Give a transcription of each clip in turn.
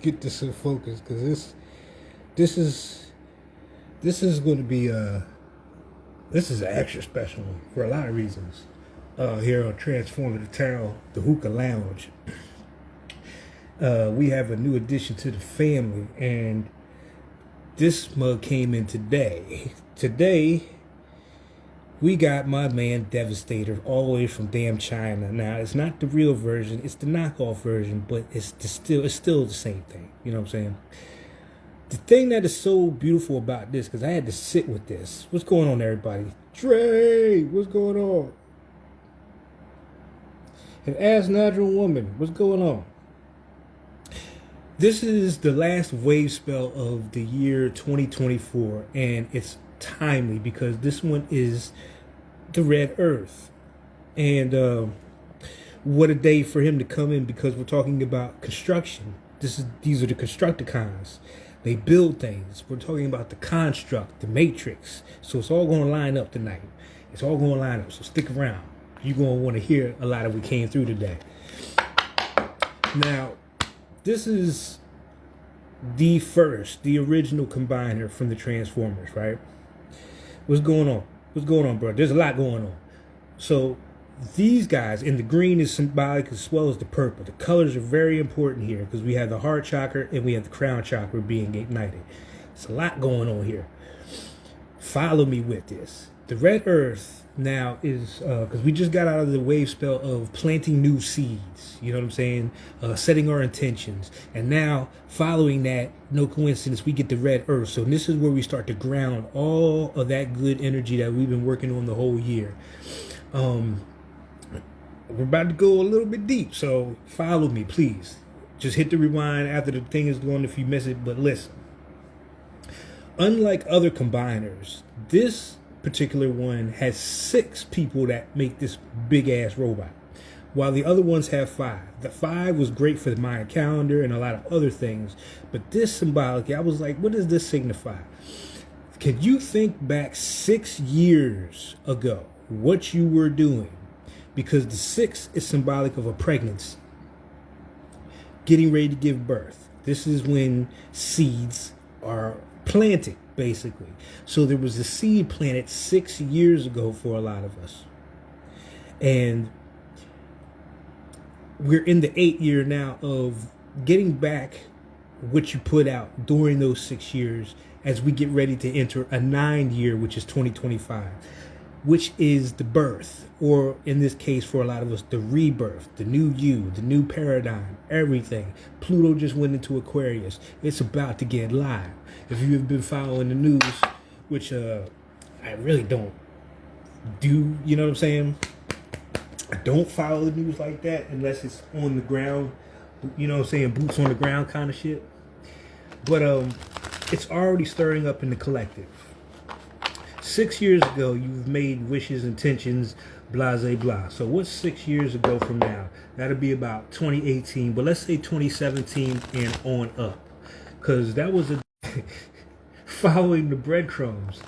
get this in focus, because this is this is going to be this is an extra special one for a lot of reasons. Here on Transformative Tarot, the Who-kah Lounge, we have a new addition to the family, and this mug came in today. Today, we got my man Devastator all the way from damn China. Now, it's not the real version, it's the knockoff version, but it's still the same thing. You know what I'm saying? The thing that is so beautiful about this, because I had to sit with this. What's going on, everybody? Trey, what's going on? And Ask Natural Woman, what's going on? This is the last wave spell of the year 2024, and it's timely because this one is the Red Earth. And what a day for him to come in, because we're talking about construction. These are the Constructicons. They build things. We're talking about the construct, the matrix. So it's all going to line up tonight. It's all going to line up, so stick around. You're going to want to hear a lot of what came through today. Now, this is the original combiner from the Transformers, right? What's going on? What's going on, bro? There's a lot going on. So these guys, and the green is symbolic as well as the purple. The colors are very important here because we have the heart chakra and we have the crown chakra being ignited. It's a lot going on here. Follow me with this. The Red Earth now is, because we just got out of the wave spell of planting new seeds, you know what I'm saying? Setting our intentions. And now, following that, no coincidence, we get the Red Earth. So this is where we start to ground all of that good energy that we've been working on the whole year. We're about to go a little bit deep, so follow me, please. Just hit the rewind after the thing is going if you miss it, but listen. Unlike other combiners, this particular one has 6 people that make this big ass robot, while the other ones have 5. The 5 was great for the Mayan calendar and a lot of other things, but this symbolic, I was like, what does this signify? Can you think back 6 years ago what you were doing? Because the 6 is symbolic of a pregnancy, getting ready to give birth. This is when seeds are planted, basically. So there was a seed planted 6 years ago for a lot of us. And we're in the 8th year now of getting back what you put out during those 6 years as we get ready to enter a 9th year, which is 2025, which is the birth, or in this case for a lot of us, the rebirth, the new you, the new paradigm, everything. Pluto just went into Aquarius. It's about to get live. If you have been following the news, which I really don't do, you know what I'm saying? I don't follow the news like that unless it's on the ground, you know what I'm saying, boots on the ground kind of shit. But it's already stirring up in the collective. 6 years ago, you've made wishes, intentions, blah, blah, blah. So what's 6 years ago from now? That'll be about 2018, but let's say 2017 and on up. Because that was following the breadcrumbs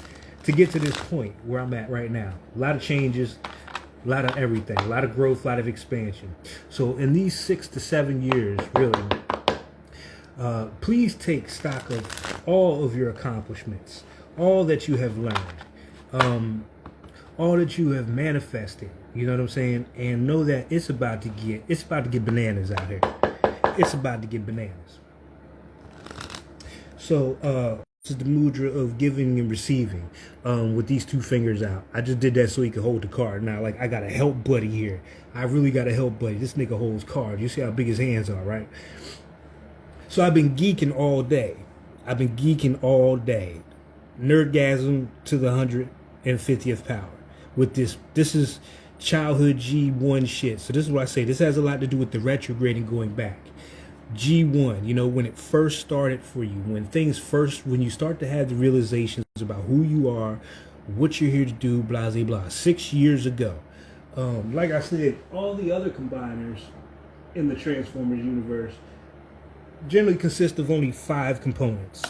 to get to this point where I'm at right now. A lot of changes, a lot of everything, a lot of growth, a lot of expansion. So in these 6 to 7 years, really, please take stock of all of your accomplishments, all that you have learned, all that you have manifested, you know what I'm saying? And know that it's about to get bananas out here. It's about to get bananas. So this is the mudra of giving and receiving, with these 2 fingers out. I just did that so he could hold the card. Now, like, I got a help buddy here. I really got a help buddy. This nigga holds cards. You see how big his hands are, right? So I've been geeking all day. Nerdgasm to the 150th power with this. This is childhood G1 shit. So this is what I say. This has a lot to do with the retrograding, going back. G1, you know, when it first started for you, when you start to have the realizations about who you are, what you're here to do, blah, blah, blah. 6 years ago. Like I said, all the other combiners in the Transformers universe generally consist of only 5 components.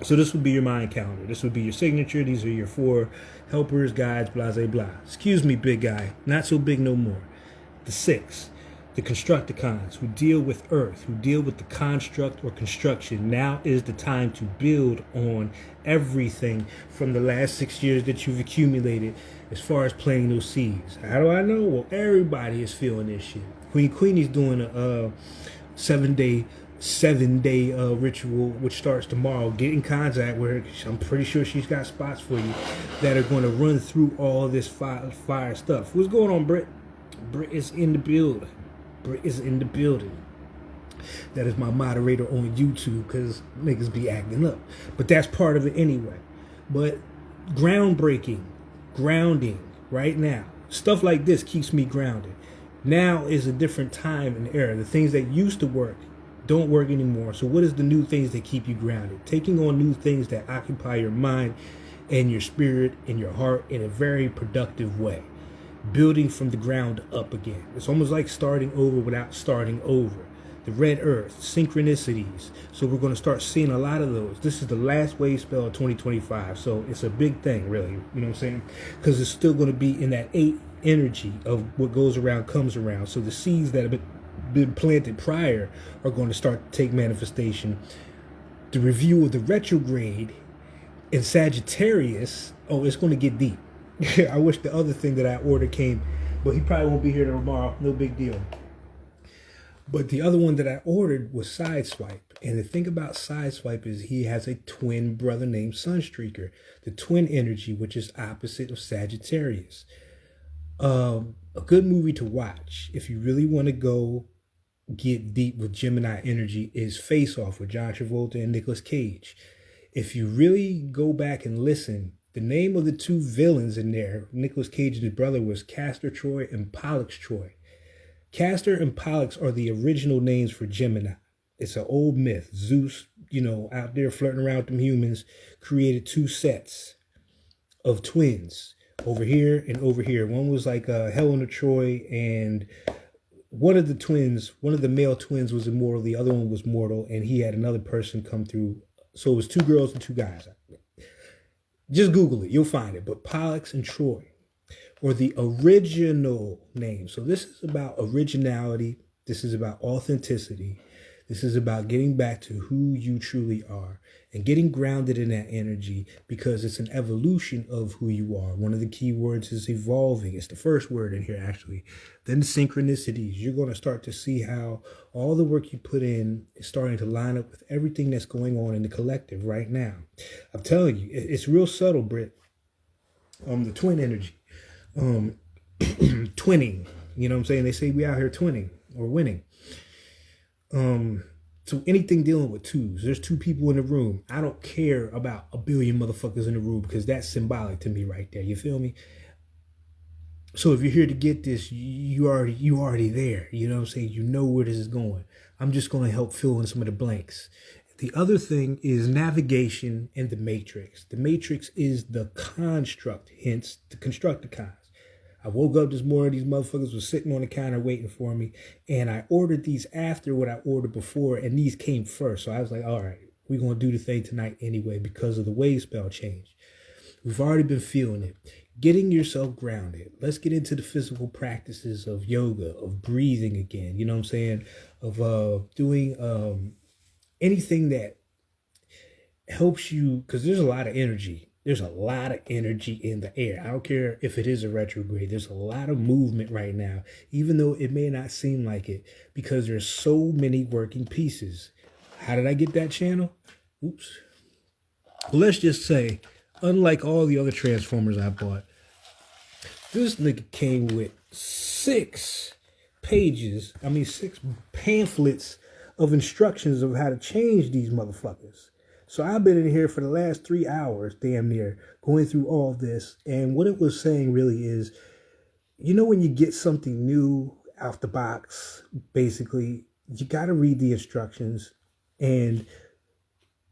So this would be your mind calendar. This would be your signature. These are your 4 helpers, guides, blah, blah, blah. Excuse me, big guy. Not so big no more. The 6. the Constructicons who deal with earth, who deal with the construct or construction. Now is the time to build on everything from the last 6 years that you've accumulated as far as planting those seeds. How do I know? Well, everybody is feeling this shit. Queenie's doing a 7-day ritual, which starts tomorrow. Get in contact with her. I'm pretty sure she's got spots for you that are going to run through all this fire stuff. What's going on, Britt? Britt is in the building. Britt is in the building. That is my moderator on YouTube, because niggas be acting up. But that's part of it anyway. But grounding right now. Stuff like this keeps me grounded. Now is a different time and era. The things that used to work don't work anymore. So what is the new things that keep you grounded? Taking on new things that occupy your mind and your spirit and your heart in a very productive way. Building from the ground up again. It's almost like starting over without starting over. The red earth, synchronicities. So we're going to start seeing a lot of those. This is the last wave spell of 2025. So it's a big thing, really. You know what I'm saying? Because it's still going to be in that 8 energy of what goes around comes around. So the seeds that have been planted prior are going to start to take manifestation. The review of the retrograde in Sagittarius, it's going to get deep. I wish the other thing that I ordered came, but he probably won't be here tomorrow. No big deal. But the other one that I ordered was Sideswipe. And the thing about Sideswipe is he has a twin brother named Sunstreaker. The twin energy, which is opposite of Sagittarius. A good movie to watch if you really want to go get deep with Gemini energy is Face Off with John Travolta and Nicolas Cage. If you really go back and listen, the name of the two villains in there, Nicolas Cage and his brother, was Castor Troy and Pollux Troy. Castor and Pollux are the original names for Gemini. It's an old myth. Zeus, out there flirting around with them humans, created 2 sets of twins, over here and over here. One was like Helena Troy, and one of the male twins was immortal. The other one was mortal, and he had another person come through. So it was 2 girls and 2 guys. Just Google it. You'll find it. But Pollux and Troy, or the original name. So this is about originality. This is about authenticity. This is about getting back to who you truly are and getting grounded in that energy, because it's an evolution of who you are. One of the key words is evolving. It's the first word in here, actually. Then the synchronicities. You're going to start to see how all the work you put in is starting to line up with everything that's going on in the collective right now. I'm telling you, it's real subtle, Britt. The twin energy. Twinning. You know what I'm saying? They say we out here twinning or winning. So anything dealing with 2s, there's 2 people in the room. I don't care about a billion motherfuckers in the room, because that's symbolic to me right there. You feel me? So if you're here to get this, you already there. You know what I'm saying? You know where this is going. I'm just going to help fill in some of the blanks. The other thing is navigation and the matrix. The matrix is the construct, hence the Constructicons. I woke up this morning, these motherfuckers were sitting on the counter waiting for me, and I ordered these after what I ordered before, and these came first. So I was like, all right, we're going to do the thing tonight anyway because of the wave spell change. We've already been feeling it. Getting yourself grounded. Let's get into the physical practices of yoga, of breathing again, you know what I'm saying? Of doing anything that helps you, because there's a lot of energy. There's a lot of energy in the air. I don't care if it is a retrograde. There's a lot of movement right now, even though it may not seem like it, because there's so many working pieces. How did I get that channel? Oops. Well, let's just say, unlike all the other Transformers I bought, this nigga came with 6 pamphlets of instructions of how to change these motherfuckers. So I've been in here for the last 3 hours, damn near, going through all this. And what it was saying really is, when you get something new out the box, basically, you got to read the instructions. And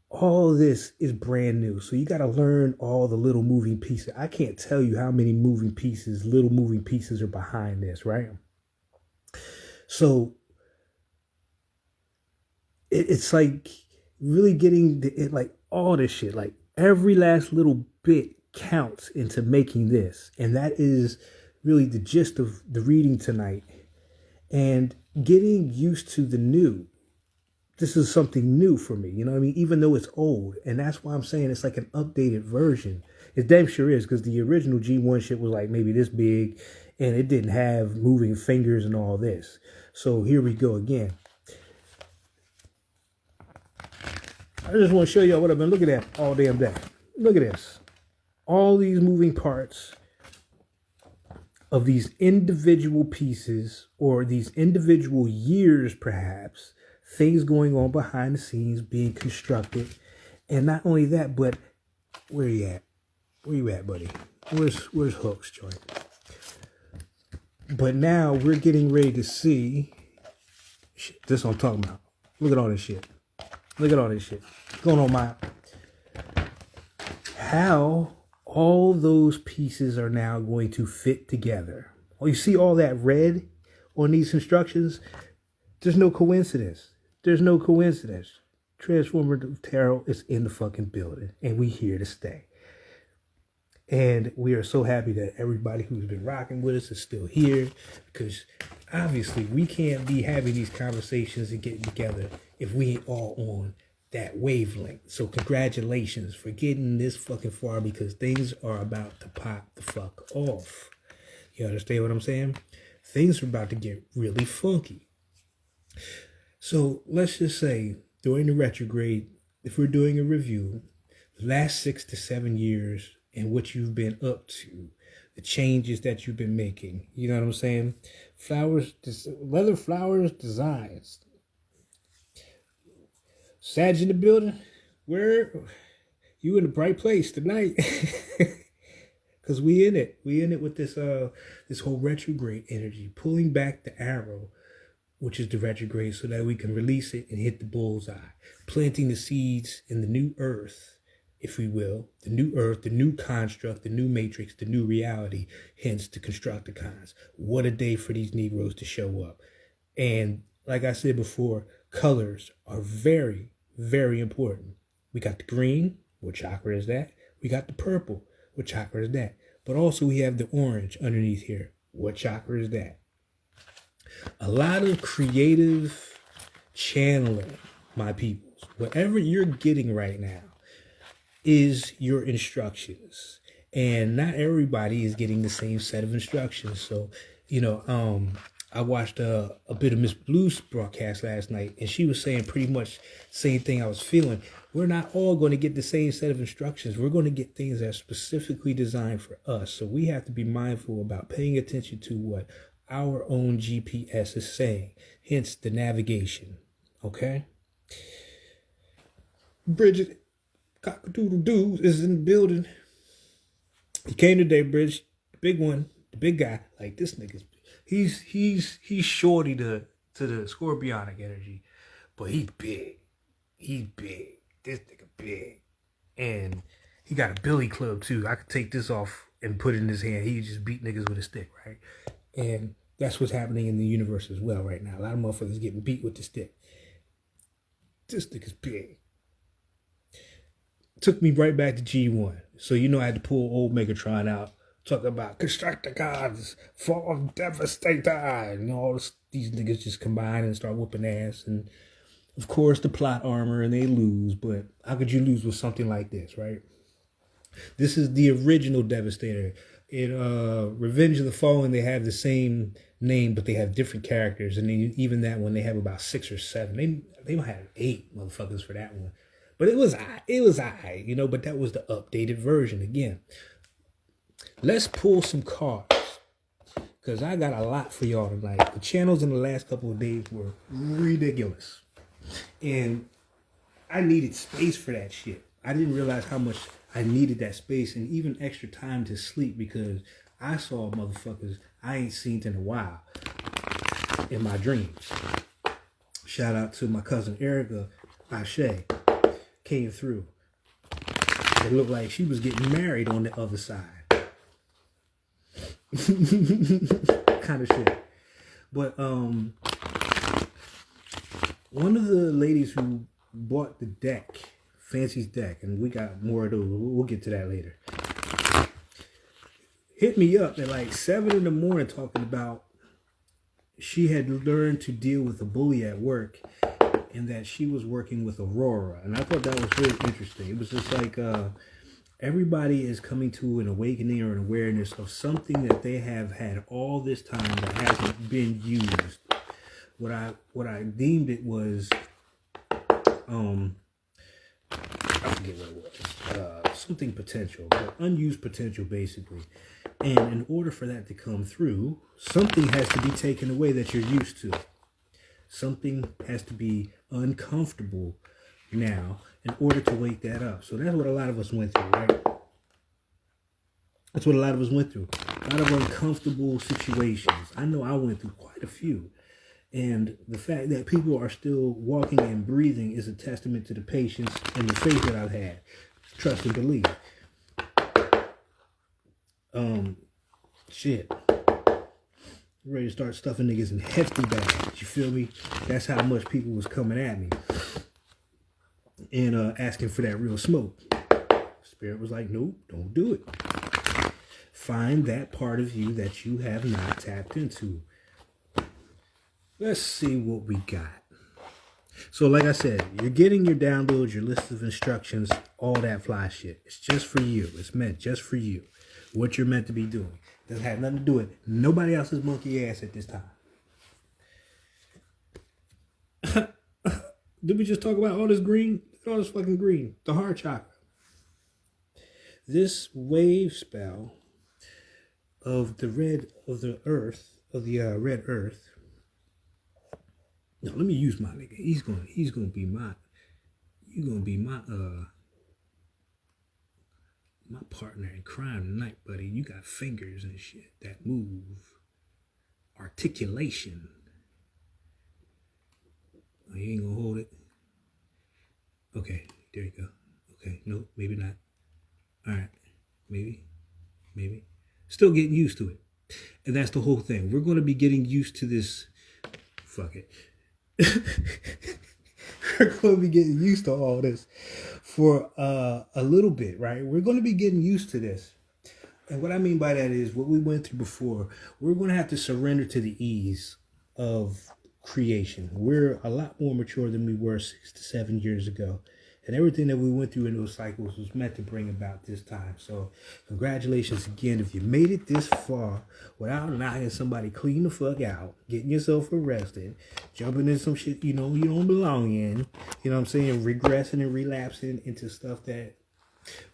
all of this is brand new. So you got to learn all the little moving pieces. I can't tell you how many little moving pieces are behind this, right? So it's like really getting all this shit, like every last little bit counts into making this. And that is really the gist of the reading tonight. And getting used to the new. This is something new for me, you know what I mean? Even though it's old. And that's why I'm saying it's like an updated version. It damn sure is, because the original G1 shit was like maybe this big and it didn't have moving fingers and all this. So here we go again. I just want to show y'all what I've been looking at all damn day. Look at this. All these moving parts of these individual pieces, or these individual years perhaps, things going on behind the scenes being constructed. And not only that, but where you at? Where you at, buddy? Where's Hook's joint? But now we're getting ready to see, shit, this is what I'm talking about. Look at all this shit. Look at all this shit going on, my, how all those pieces are now going to fit together. Oh, you see all that red on these instructions? There's no coincidence. There's no coincidence. Transformer Tarot is in the fucking building, and we here to stay. And we are so happy that everybody who's been rocking with us is still here, because obviously we can't be having these conversations and getting together if we ain't all on that wavelength. So congratulations for getting this fucking far, because things are about to pop the fuck off. You understand what I'm saying? Things are about to get really funky. So let's just say during the retrograde, if we're doing a review, the last 6 to 7 years and what you've been up to, the changes that you've been making, you know what I'm saying? Flowers, leather flowers designs. Sag in the building, where you in the bright place tonight? Because we in it with this this whole retrograde energy, pulling back the arrow, which is the retrograde, so that we can release it and hit the bullseye, planting the seeds in the new earth, if we will, the new earth, the new construct, the new matrix, the new reality, hence the Constructicons. What a day for these Negroes to show up. And like I said before, colors are very, very important. We got the green, what chakra is that? We got the purple, what chakra is that? But also we have the orange underneath here. What chakra is that? A lot of creative channeling, my peoples. Whatever you're getting right now is your instructions. And not everybody is getting the same set of instructions. So, you know, I watched a bit of Miss Blue's broadcast last night, and she was saying pretty much the same thing I was feeling. We're not all going to get the same set of instructions. We're going to get things that are specifically designed for us. So we have to be mindful about paying attention to what our own GPS is saying, hence the navigation. Okay? Bridget Cock-a-doodle-doo is in the building. He came today, Bridget, the big one, the big guy. Like, this nigga's, he's shorty to the scorpionic energy, but he's big. He's big. This nigga big. And he got a billy club too. I could take this off and put it in his hand. He just beat niggas with a stick, right? And that's what's happening in the universe as well right now. A lot of motherfuckers getting beat with the stick. This nigga's big. Took me right back to G1. So you know I had to pull old Megatron out. Talk about Constructicons, fall devastator, and all these niggas just combine and start whooping ass. And of course the plot armor, and they lose. But how could you lose with something like this, right? This is the original Devastator. In Revenge of the Fallen, they have the same name, but they have different characters. And then even that one, they have about 6 or 7. They might have 8 motherfuckers for that one. But it was I, you know. But that was the updated version again. Let's pull some cards, because I got a lot for y'all tonight. The channels in the last couple of days were ridiculous. And I needed space for that shit. I didn't realize how much I needed that space and even extra time to sleep, because I saw motherfuckers I ain't seen in a while in my dreams. Shout out to my cousin Erica Ashe. Came through. It looked like she was getting married on the other side. Kind of shit. But one of the ladies who bought the deck, Fancy's deck, and we got more of those, we'll get to that later, hit me up at like 7 in the morning talking about she had learned to deal with a bully at work, and that she was working with Aurora. And I thought that was really interesting. It was just like everybody is coming to an awakening or an awareness of something that they have had all this time that hasn't been used. What I deemed it was, I forget what it was, something potential, but unused potential basically. And in order for that to come through, something has to be taken away that you're used to. Something has to be uncomfortable now in order to wake that up. So that's what a lot of us went through, right? That's what a lot of us went through. A lot of uncomfortable situations. I know I went through quite a few. And the fact that people are still walking and breathing is a testament to the patience and the faith that I've had. Trust and believe. Shit. I'm ready to start stuffing niggas in hefty bags. You feel me? That's how much people was coming at me. And asking for that real smoke. Spirit was like, nope, don't do it. Find that part of you that you have not tapped into. Let's see what we got. So like I said, you're getting your downloads, your list of instructions, all that fly shit. It's just for you. It's meant just for you. What you're meant to be doing. Doesn't have nothing to do with nobody else's monkey ass at this time. Did we just talk about all this green? All this fucking green. The heart chakra. This wave spell of the red of the earth, of the red earth. No, let me use my nigga. He's gonna be my, you're gonna be my my partner in crime tonight, buddy. You got fingers and shit that move. Articulation. Oh, you ain't gonna hold it. Okay, there you go. Okay, no, maybe not. All right, maybe. Still getting used to it. And that's the whole thing. We're going to be getting used to this. Fuck it. We're going to be getting used to all this for a little bit, right? We're going to be getting used to this. And what I mean by that is what we went through before. We're going to have to surrender to the ease of creation. We're a lot more mature than we were 6 to 7 years ago. And everything that we went through in those cycles was meant to bring about this time. So congratulations again. If you made it this far without knocking somebody clean the fuck out, getting yourself arrested, jumping in some shit you know you don't belong in, you know what I'm saying, regressing and relapsing into stuff that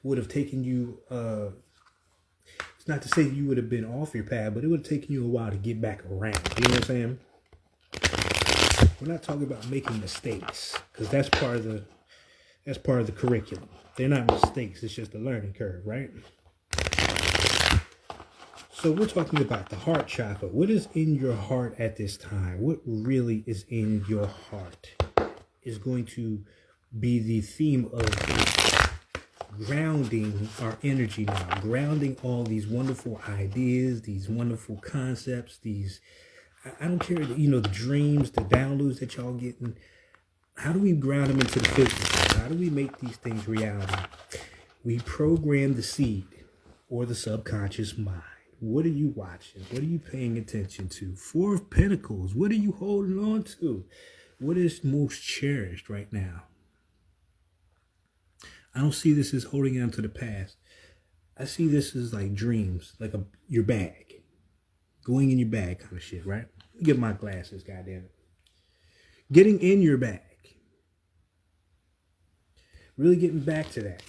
would have taken you, it's not to say you would have been off your path, but it would have taken you a while to get back around. You know what I'm saying? We're not talking about making mistakes, because that's part of the curriculum. They're not mistakes. It's just a learning curve, right? So we're talking about the heart chakra. What is in your heart at this time? What really is in your heart is going to be the theme of grounding our energy now. Grounding all these wonderful ideas, these wonderful concepts, these, I don't care, the dreams, the downloads that y'all getting. How do we ground them into the physical? How do we make these things reality? We program the seed or the subconscious mind. What are you watching? What are you paying attention to? 4 of Pentacles. What are you holding on to? What is most cherished right now? I don't see this as holding on to the past. I see this as like dreams, like your bag. Going in your bag kind of shit, right? Let me get my glasses, goddammit. Getting in your bag. Really getting back to that.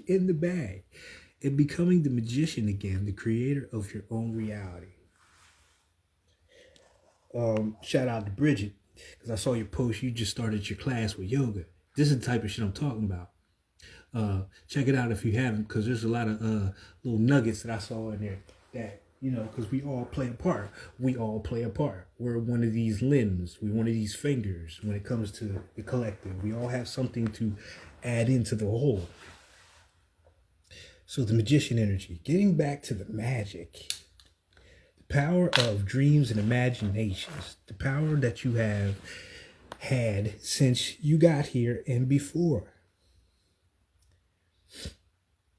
In the bag. And becoming the magician again, the creator of your own reality. Shout out to Bridget, because I saw your post. You just started your class with yoga. This is the type of shit I'm talking about. Check it out if you haven't, because there's a lot of little nuggets that I saw in there that, because we all play a part. We all play a part. We're one of these limbs. We're one of these fingers when it comes to the collective. We all have something to add into the whole. So the magician energy, getting back to the magic, the power of dreams and imaginations, the power that you have had since you got here and before.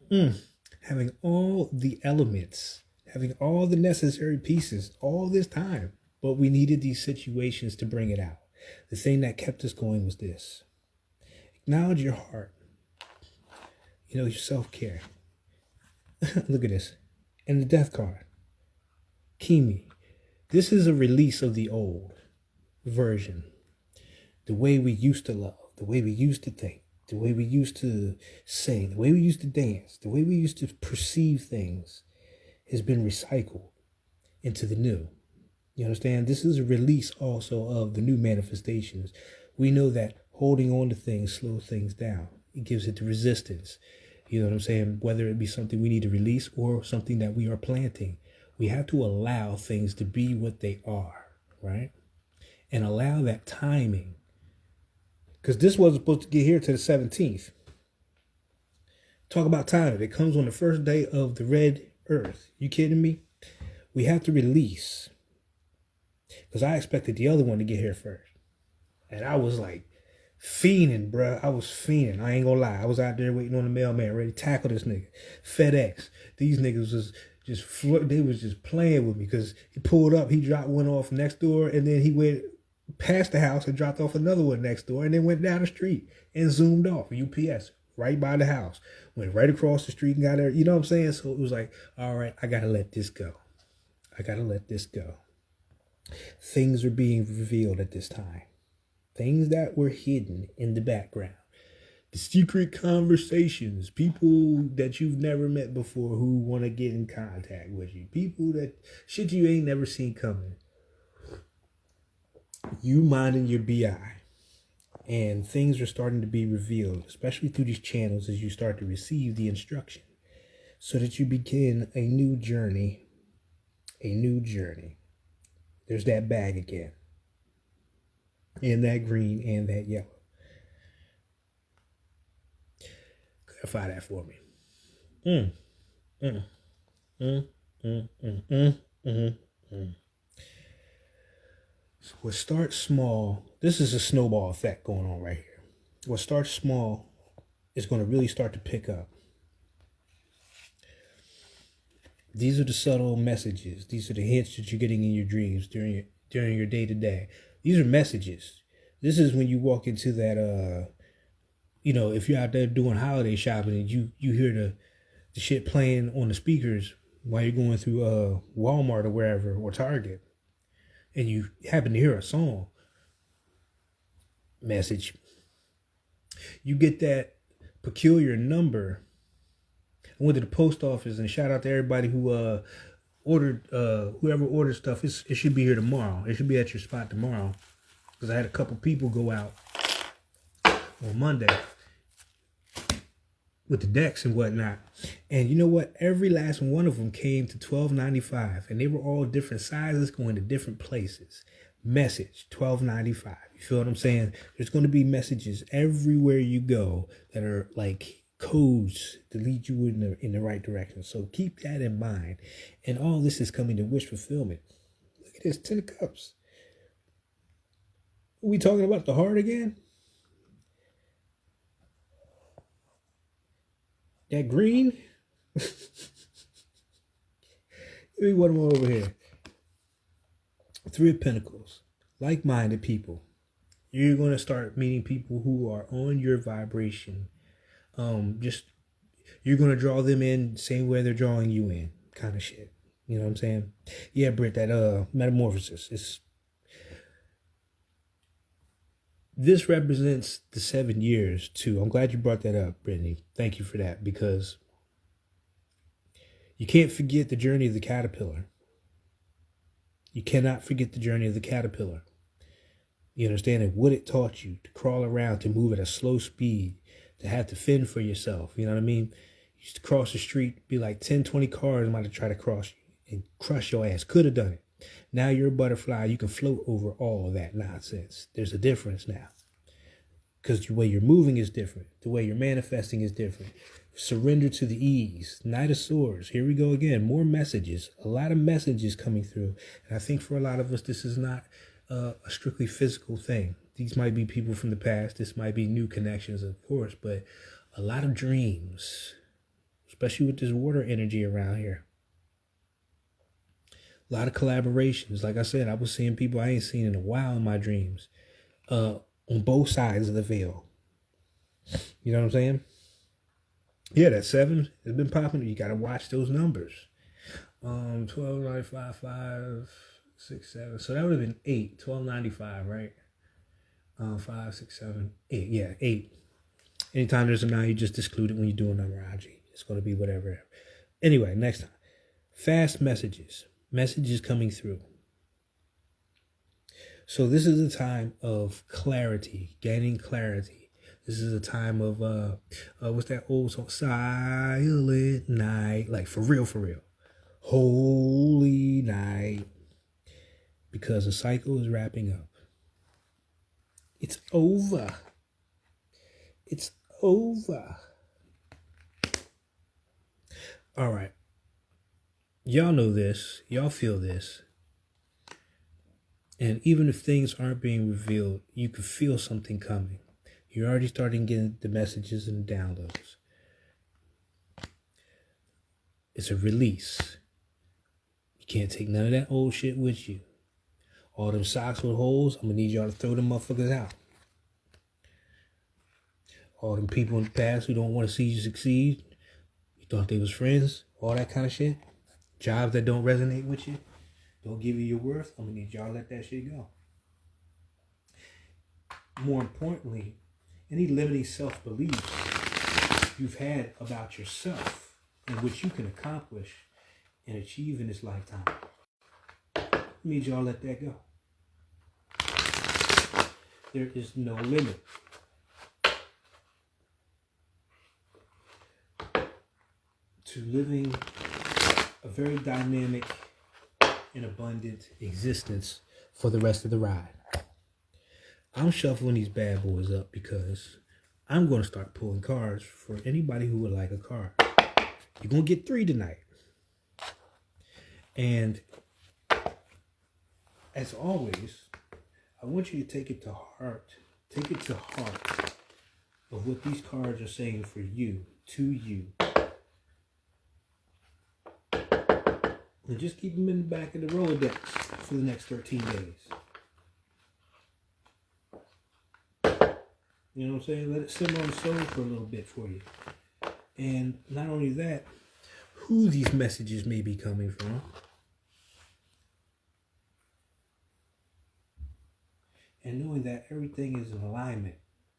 Having all the elements, having all the necessary pieces all this time. But we needed these situations to bring it out. The thing that kept us going was this. Acknowledge your heart. Your self-care. Look at this. And the death card. Kimi. This is a release of the old version. The way we used to love. The way we used to think. The way we used to say. The way we used to dance. The way we used to perceive things has been recycled into the new. You understand? This is a release also of the new manifestations. We know that holding on to things slows things down. It gives it the resistance. You know what I'm saying? Whether it be something we need to release or something that we are planting. We have to allow things to be what they are, right? And allow that timing. Because this wasn't supposed to get here to the 17th. Talk about timing. It comes on the first day of the red earth. You kidding me? We have to release. Because I expected the other one to get here first. And I was like fiending, bruh. I was fiending. I ain't gonna lie. I was out there waiting on the mailman, ready to tackle this nigga. FedEx. These niggas was they was just playing with me because he pulled up, he dropped one off next door, and then he went past the house and dropped off another one next door, and then went down the street and zoomed off. UPS, right by the house. Went right across the street and got there. You know what I'm saying? So it was like, all right, I gotta let this go. I gotta let this go. Things are being revealed at this time. Things that were hidden in the background. The secret conversations. People that you've never met before who want to get in contact with you. People that shit you ain't never seen coming. You minding your BI. And things are starting to be revealed, especially through these channels as you start to receive the instruction. So that you begin a new journey. A new journey. There's that bag again. And that green and that yellow. Clarify that for me. So what starts small, this is a snowball effect going on right here. What starts small is going to really start to pick up. These are the subtle messages. These are the hints that you're getting in your dreams during your day-to-day. These are messages. This is when you walk into that, if you're out there doing holiday shopping and you hear the shit playing on the speakers while you're going through Walmart or wherever, or Target, and you happen to hear a song message, you get that peculiar number. I went to the post office and shout out to everybody who ordered, whoever ordered stuff. It should be here tomorrow. It should be at your spot tomorrow. Because I had a couple people go out on Monday with the decks and whatnot. And you know what? Every last one of them came to $12.95. And they were all different sizes going to different places. Message, $12.95. You feel what I'm saying? There's going to be messages everywhere you go that are like codes to lead you in the right direction. So keep that in mind. And all this is coming to wish fulfillment. Look at this, 10 of Cups. Are we talking about the heart again? That green? Give me one more over here. 3 of Pentacles. Like-minded people. You're going to start meeting people who are on your vibration. You're going to draw them in same way they're drawing you in, kind of shit. You know what I'm saying? Yeah, Britt, that metamorphosis. This represents the 7 years too. I'm glad you brought that up, Brittany. Thank you for that, because you can't forget the journey of the caterpillar. You cannot forget the journey of the caterpillar. You understand? And what it taught you to crawl around, to move at a slow speed, to have to fend for yourself. You know what I mean? You used to cross the street, be like 10, 20 cars might have tried to cross you and crush your ass. Could have done it. Now you're a butterfly. You can float over all of that nonsense. There's a difference now. Because the way you're moving is different. The way you're manifesting is different. Surrender to the ease. Knight of Swords. Here we go again. More messages. A lot of messages coming through. And I think for a lot of us, this is not a strictly physical thing. These might be people from the past. This might be new connections, of course. But a lot of dreams. Especially with this water energy around here. A lot of collaborations. Like I said, I was seeing people I ain't seen in a while in my dreams. On both sides of the veil. You know what I'm saying? Yeah, that 7 has been popping. You gotta watch those numbers. 12, 95, 5, 6, 7. So that would have been 8. 1295, right? 5, 6, 7, 8. Yeah, 8. Anytime there's a 9, you just exclude it when you do a numerology. It's going to be whatever. Anyway, next time. Fast messages. Messages coming through. So this is a time of clarity, gaining clarity. This is a time of, what's that old song? Silent night. Like, for real, for real. Holy night. Because the cycle is wrapping up. It's over. It's over. All right. Y'all know this. Y'all feel this. And even if things aren't being revealed, you can feel something coming. You're already starting getting the messages and the downloads. It's a release. You can't take none of that old shit with you. All them socks with holes, I'm going to need y'all to throw them motherfuckers out. All them people in the past who don't want to see you succeed, you thought they was friends, all that kind of shit. Jobs that don't resonate with you, don't give you your worth, I'm going to need y'all to let that shit go. More importantly, any limiting self-beliefs you've had about yourself and which you can accomplish and achieve in this lifetime, I need y'all to let that go. There is no limit. To living a very dynamic and abundant existence for the rest of the ride. I'm shuffling these bad boys up because I'm going to start pulling cards for anybody who would like a card. You're going to get 3 tonight. And as always, I want you to take it to heart. Take it to heart of what these cards are saying for you, to you. And just keep them in the back of the Rolodex for the next 13 days. You know what I'm saying? Let it simmer on the stove for a little bit for you. And not only that, who these messages may be coming from. And knowing that everything is in alignment.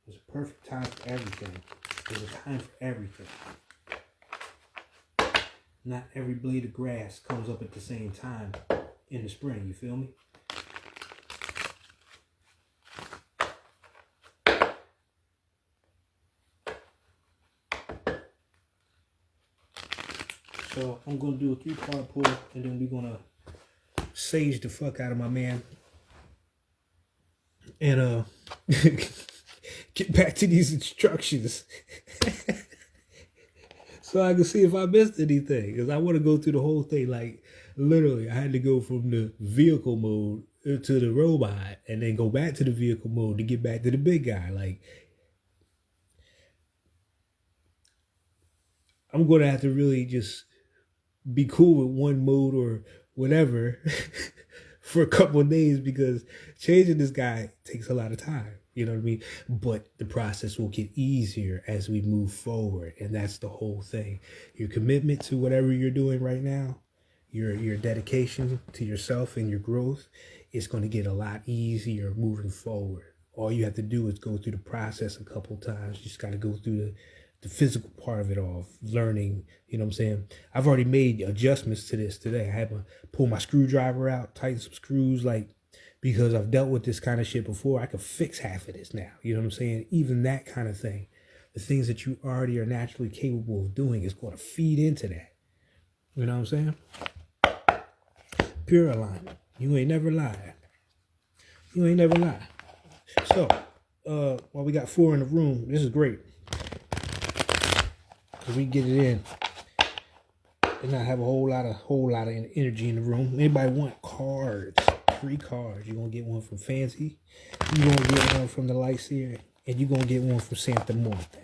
There's a perfect time for everything. There's a time for everything. Not every blade of grass comes up at the same time in the spring, you feel me? So I'm going to do a 3-part pull, and then we're going to sage the fuck out of my man. And get back to these instructions. So I can see if I missed anything. Because I want to go through the whole thing. Like, literally, I had to go from the vehicle mode to the robot. And then go back to the vehicle mode to get back to the big guy. Like, I'm going to have to really just be cool with one mode or whatever for a couple of days. Because changing this guy takes a lot of time. You know what I mean? But the process will get easier as we move forward. And that's the whole thing. Your commitment to whatever you're doing right now, your dedication to yourself and your growth, is going to get a lot easier moving forward. All you have to do is go through the process a couple times. You just got to go through the physical part of it all, learning, you know what I'm saying? I've already made adjustments to this today. I had to pull my screwdriver out, tighten some screws, like, because I've dealt with this kind of shit before. I could fix half of this now. You know what I'm saying? Even that kind of thing. The things that you already are naturally capable of doing is going to feed into that. You know what I'm saying? Pure alignment. You ain't never lied. You ain't never lied. So, while we got 4 in the room, this is great. Because we get it in. And not have a whole lot of energy in the room. Anybody want cards? 3 cards. You're going to get one from Fancy. You're going to get one from the Lightseer. And you're going to get one from Santa Monte.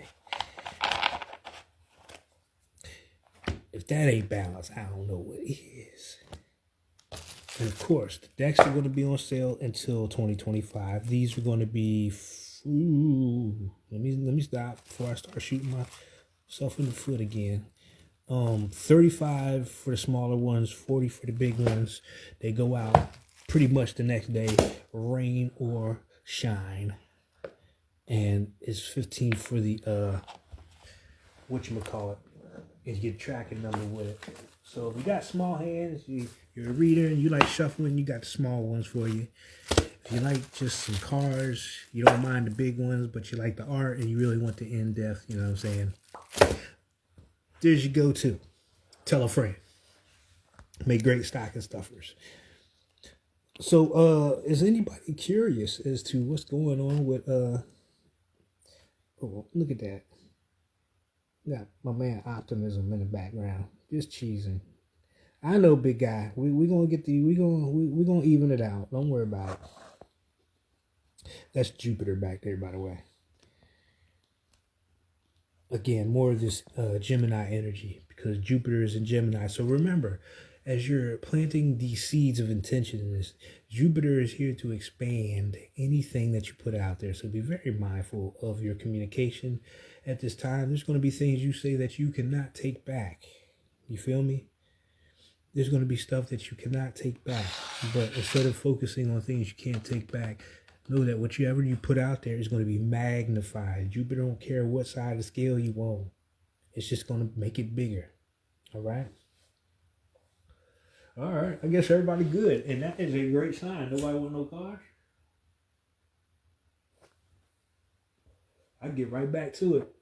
If that ain't balanced, I don't know what is. And of course, the decks are going to be on sale until 2025. These are going to be. Let me stop before I start shooting myself in the foot again. 35 for the smaller ones, 40 for the big ones. They go out pretty much the next day, rain or shine. And it's 15 for the whatchamacallit, is your tracking number with it. So if you got small hands, you're a reader and you like shuffling, you got the small ones for you. If you like just some cards, you don't mind the big ones, but you like the art and you really want the in-depth, you know what I'm saying? There's your go-to. Tell a friend. Make great stocking stuffers. So is anybody curious as to what's going on with oh, look at that. Got my man Optimism in the background, just cheesing. I know, big guy. We gonna get we gonna even it out. Don't worry about it. That's Jupiter back there, by the way. Again, more of this Gemini energy because Jupiter is in Gemini. So remember, as you're planting these seeds of intention in this, Jupiter is here to expand anything that you put out there. So be very mindful of your communication at this time. There's going to be things you say that you cannot take back. You feel me? There's going to be stuff that you cannot take back. But instead of focusing on things you can't take back, know that whatever you put out there is going to be magnified. Jupiter don't care what side of the scale you on. It's just going to make it bigger. All right? All right. I guess everybody good. And that is a great sign. Nobody want no cards? I get right back to it.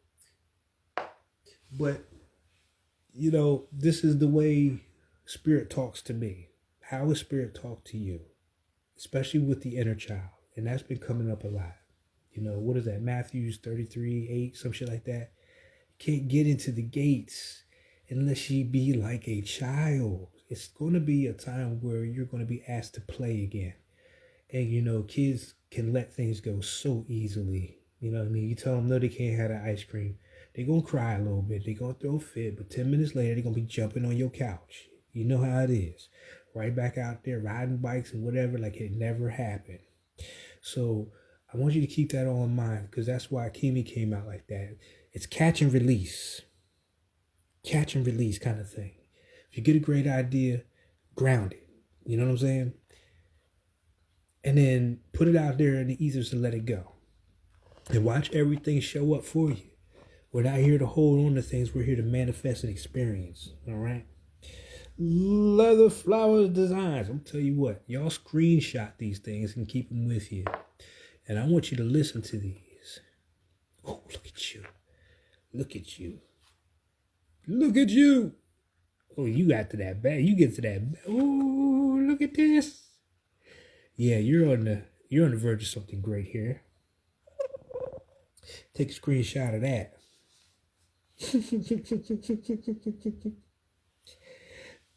But, you know, this is the way Spirit talks to me. How does Spirit talk to you? Especially with the inner child. And that's been coming up a lot. You know, what is that? Matthews 33:8, some shit like that. Can't get into the gates unless you be like a child. It's going to be a time where you're going to be asked to play again. And, you know, kids can let things go so easily. You know what I mean? You tell them, no, they can't have the ice cream. They're going to cry a little bit. They're going to throw a fit. But 10 minutes later, they're going to be jumping on your couch. You know how it is. Right back out there riding bikes and whatever like it never happened. So I want you to keep that all in mind because that's why Kimi came out like that. It's catch and release. Catch and release kind of thing. If you get a great idea, ground it. You know what I'm saying? And then put it out there in the ethers and let it go. And watch everything show up for you. We're not here to hold on to things. We're here to manifest and experience. All right? Leather flowers designs. I'm tell you what, y'all screenshot these things and keep them with you. And I want you to listen to these. Oh, look at you. Look at you. Look at you. Oh, you got to that bag. You get to that. Oh, look at this. Yeah, you're on the verge of something great here. Take a screenshot of that.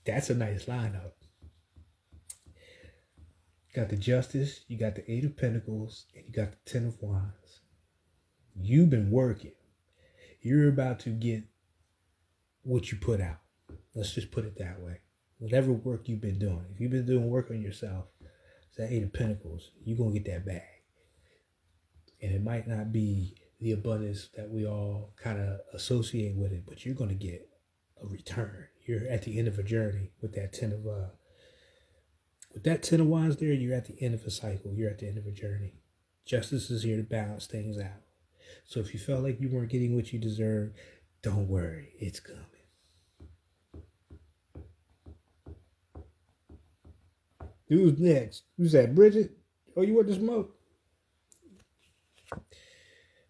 That's a nice lineup. You got the Justice, you got the Eight of Pentacles, and you got the Ten of Wands. You've been working. You're about to get what you put out. Let's just put it that way. Whatever work you've been doing. If you've been doing work on yourself, it's that Eight of Pentacles. You're going to get that bag. And it might not be the abundance that we all kind of associate with it, but you're going to get a return. You're at the end of a journey with that Ten of Wands there. You're at the end of a cycle. You're at the end of a journey. Justice is here to balance things out. So if you felt like you weren't getting what you deserve, don't worry. It's coming. Who's next? Who's that? Bridget? Oh, you want to smoke?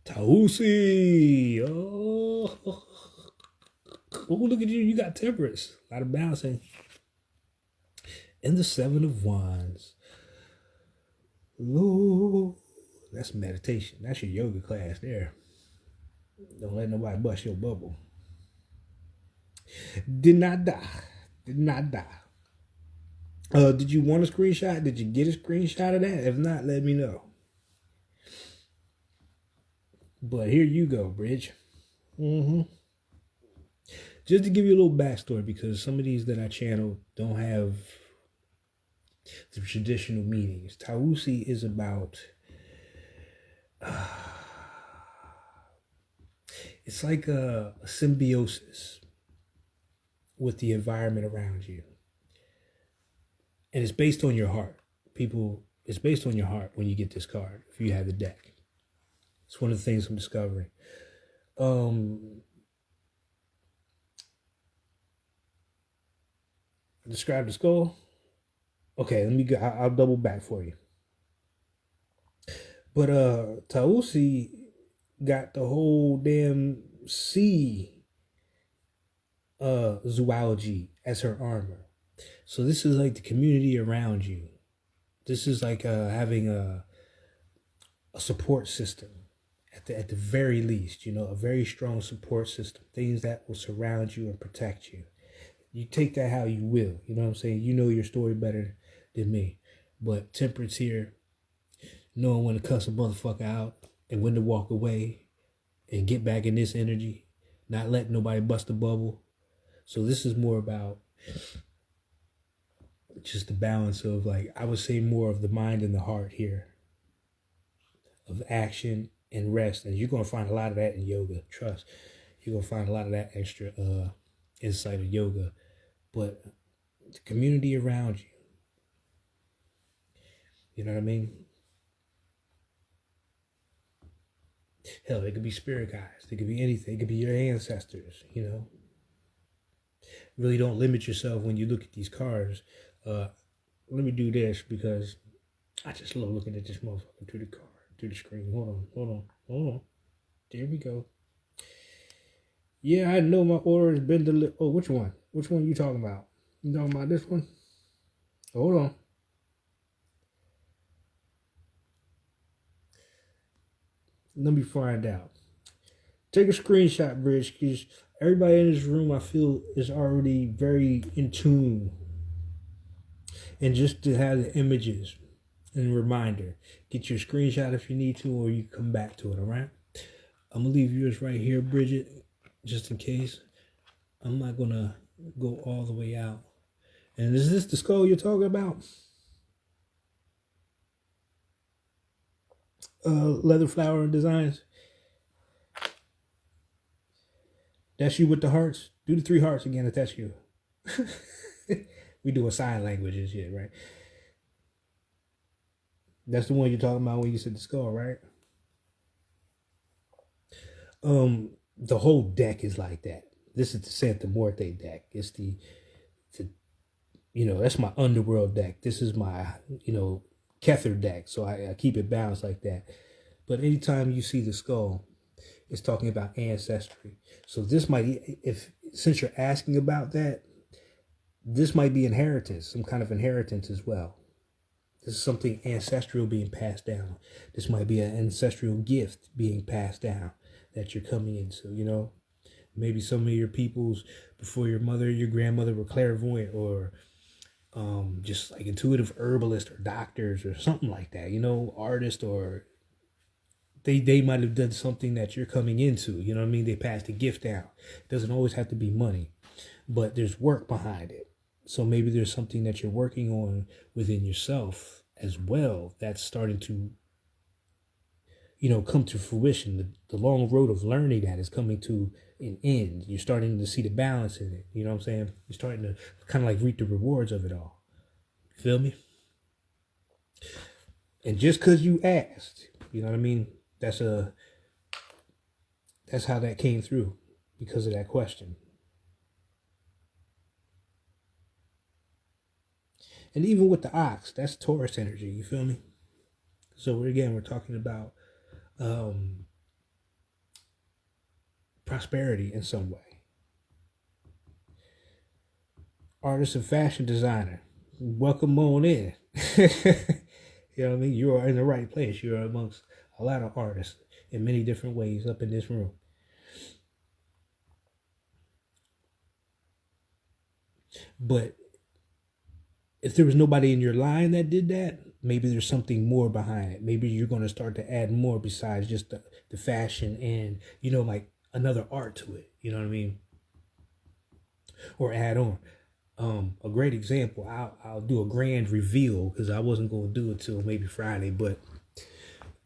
Tausi. Oh, look at you. You got temperance. A lot of balancing. And the Seven of Wands. Lord, that's meditation. That's your yoga class there. Don't let nobody bust your bubble. Did not die. Did not die. Did you want a screenshot? Did you get a screenshot of that? If not, let me know. But here you go, Bridge. Just to give you a little backstory, because some of these that I channel don't have the traditional meanings. Tausi is about, it's like a symbiosis with the environment around you. And it's based on your heart. People, it's based on your heart when you get this card, if you have the deck. It's one of the things I'm discovering. Describe the skull. Okay, let me go. I'll double back for you. But Tausi got the whole damn sea zoology as her armor. So this is like the community around you. This is like having a support system at the very least, you know, a very strong support system, things that will surround you and protect you. You take that how you will, you know what I'm saying? You know your story better than me. But temperance here, knowing when to cuss a motherfucker out and when to walk away and get back in this energy, not letting nobody bust a bubble. So this is more about just the balance of, like, I would say more of the mind and the heart here, of action and rest. And you're going to find a lot of that in yoga. Trust. You're going to find a lot of that extra insight of yoga. But the community around you, you know what I mean? Hell, it could be spirit guides. It could be anything. It could be your ancestors, you know? Really don't limit yourself when you look at these cards. Let me do this because I just love looking at this motherfucker through the card, through the screen. Hold on. There we go. Yeah, I know my order has been delivered. Oh, which one? Which one are you talking about? You talking about this one? Hold on. Let me find out. Take a screenshot, Bridge, because everybody in this room, I feel, is already very in tune. And just to have the images and reminder, get your screenshot if you need to, or you come back to it, all right? I'm going to leave yours right here, Bridget, just in case. I'm not going to go all the way out. And is this the skull you're talking about? Leather flower designs. That's you with the hearts. Do the 3 hearts again if that's you. We do a sign language and shit, right? That's the one you're talking about when you said the skull, right? The whole deck is like that. This is the Santa Muerte deck. It's the you know, that's my underworld deck. This is my, you know, Kether deck. So I keep it balanced like that. But anytime you see the skull, it's talking about ancestry. So this might, since you're asking about that, this might be inheritance, some kind of inheritance as well. This is something ancestral being passed down. This might be an ancestral gift being passed down that you're coming into, you know. Maybe some of your peoples before your mother, your grandmother were clairvoyant, or just like intuitive herbalists or doctors or something like that, you know, artists, or they might have done something that you're coming into, you know what I mean? They passed a gift down. It doesn't always have to be money, but there's work behind it. So maybe there's something that you're working on within yourself as well that's starting to, you know, come to fruition. The long road of learning that is coming to an end. You're starting to see the balance in it. You know what I'm saying? You're starting to kind of like reap the rewards of it all. Feel me? And just because you asked, you know what I mean? That's how that came through, because of that question. And even with the ox, that's Taurus energy, you feel me? So again, we're talking about prosperity in some way. Artist and fashion designer, welcome on in. You know what I mean? You are in the right place. You're amongst a lot of artists in many different ways up in this room. But if there was nobody in your line that did that, maybe there's something more behind it. Maybe you're going to start to add more besides just the fashion and, you know, like another art to it. You know what I mean? Or add on. A great example. I'll do a grand reveal because I wasn't going to do it till maybe Friday, but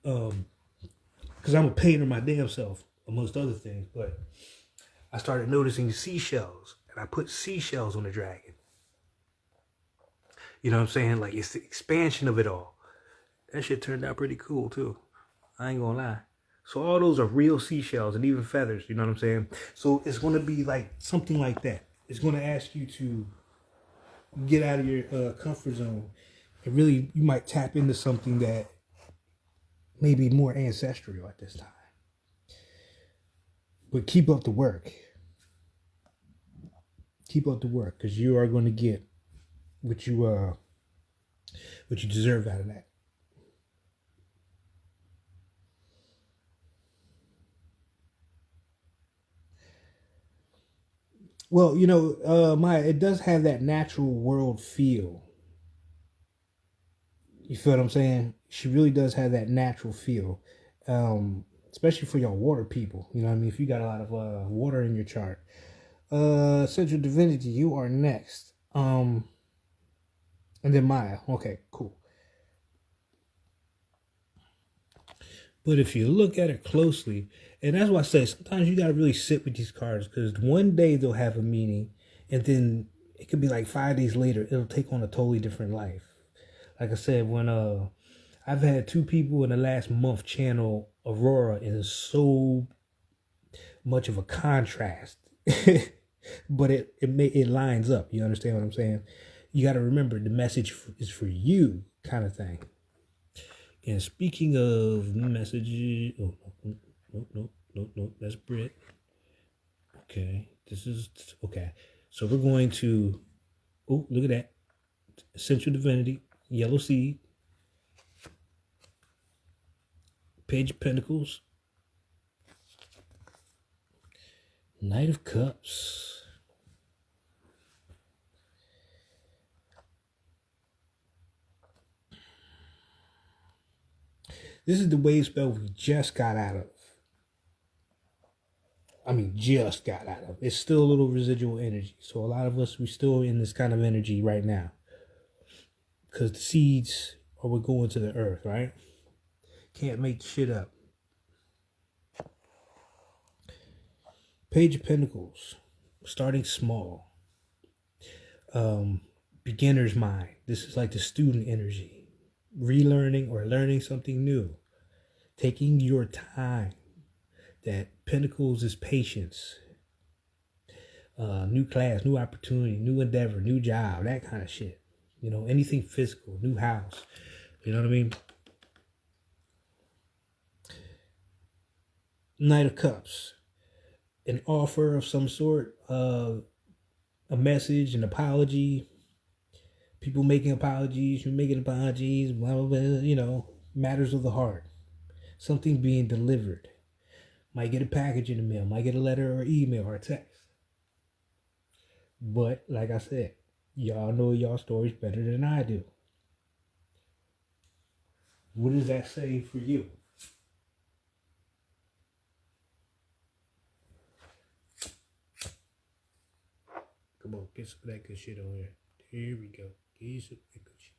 because I'm a painter my damn self, amongst other things. But I started noticing seashells, and I put seashells on the dragon. You know what I'm saying? Like, it's the expansion of it all. That shit turned out pretty cool too. I ain't gonna lie. So all those are real seashells and even feathers. You know what I'm saying? So it's gonna be like something like that. It's gonna ask you to get out of your comfort zone, and really you might tap into something that may be more ancestral at this time. But keep up the work. Keep up the work, because you are going to get what you deserve out of that. Well, Maya, it does have that natural world feel. You feel what I'm saying? She really does have that natural feel, especially for y'all water people. You know what I mean? If you got a lot of water in your chart. Central Divinity, you are next. And then Maya. Okay, cool. But if you look at it closely, and that's why I say sometimes you got to really sit with these cards, because one day they'll have a meaning, and then it could be like 5 days later, it'll take on a totally different life. Like I said, when I've had 2 people in the last month channel Aurora, and it's so much of a contrast, but it lines up. You understand what I'm saying? You got to remember the message is for you, kind of thing. And speaking of messages, no, that's Brit. Okay, this is okay. So we're going to, look at that, Central Divinity, Yellow Seed, Page of Pentacles, Knight of Cups. This is the wave spell we just got out of. Just got out of. It's still a little residual energy. So a lot of us, we're still in this kind of energy right now. Because the seeds are what go into the earth, right? Can't make shit up. Page of Pentacles. Starting small. Beginner's mind. This is like the student energy. Relearning or learning something new. Taking your time. That Pentacles is patience. New class, new opportunity, new endeavor, new job, that kind of shit. Anything physical, new house. You know what I mean? Knight of Cups. An offer of some sort, a message, an apology. People making apologies, you making apologies, blah, blah, blah, matters of the heart. Something being delivered. Might get a package in the mail, might get a letter or email or text. But, like I said, y'all know y'all stories better than I do. What does that say for you? Come on, get some of that good shit on here. Here we go. Get some of that good shit.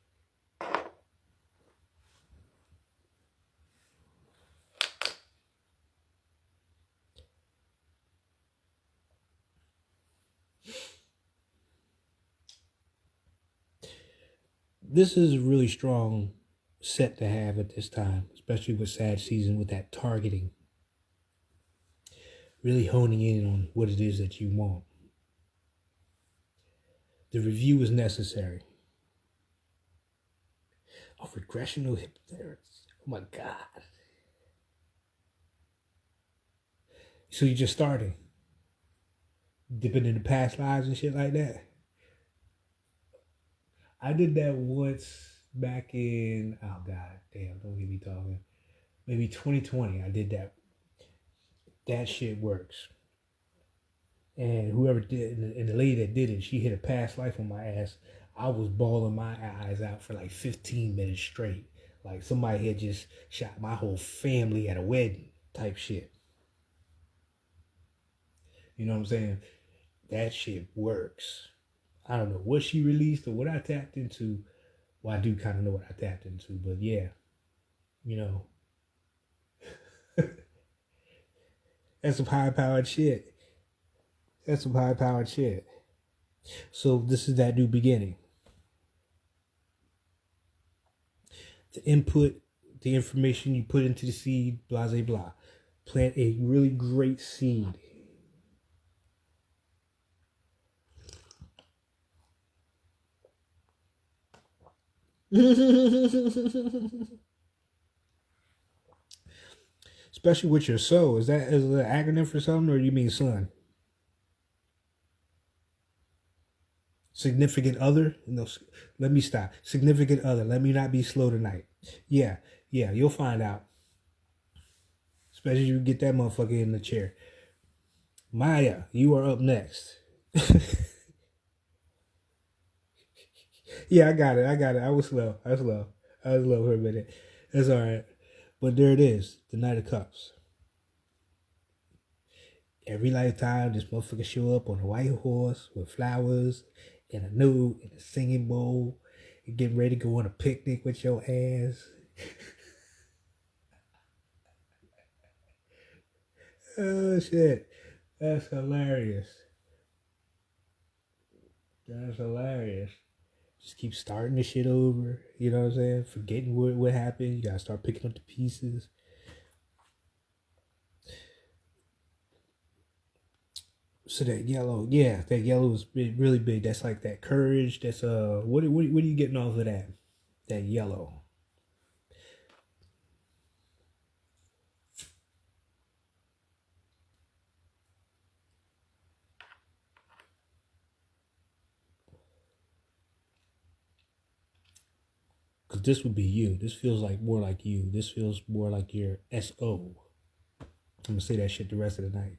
This is a really strong set to have at this time, especially with Sag season, with that targeting. Really honing in on what it is that you want. The review is necessary. Oh, regressional hypnotherapy. Oh my God. So you're just starting. Dipping into past lives and shit like that. I did that once back in, oh God, damn, don't get me talking. Maybe 2020, I did that. That shit works. And whoever did, and the lady that did it, she hit a past life on my ass. I was bawling my eyes out for like 15 minutes straight. Like somebody had just shot my whole family at a wedding type shit. You know what I'm saying? That shit works. I don't know what she released or what I tapped into. Well, I do kind of know what I tapped into, but yeah, you know, that's some high powered shit. That's some high powered shit. So this is that new beginning. The input, the information you put into the seed, blah, blah, blah. Plant a really great seed. Especially with your soul. Is that an acronym for something, or do you mean son? Significant other? No, let me stop. Significant other. Let me not be slow tonight. Yeah, you'll find out. Especially if you get that motherfucker in the chair. Maya, you are up next. Yeah, I got it. I was slow. I was slow for a minute. That's all right. But there it is. The Knight of Cups. Every lifetime, this motherfucker show up on a white horse with flowers and a note and a singing bowl and getting ready to go on a picnic with your ass. Oh, shit. That's hilarious. That's hilarious. Just keep starting the shit over. You know what I'm saying? Forgetting what happened. You gotta start picking up the pieces. So that yellow, yeah, that yellow is really big. That's like that courage. That's what are you getting off of that? That yellow. Because this would be you. This feels like more like you. This feels more like your SO. I'm gonna say that shit the rest of the night.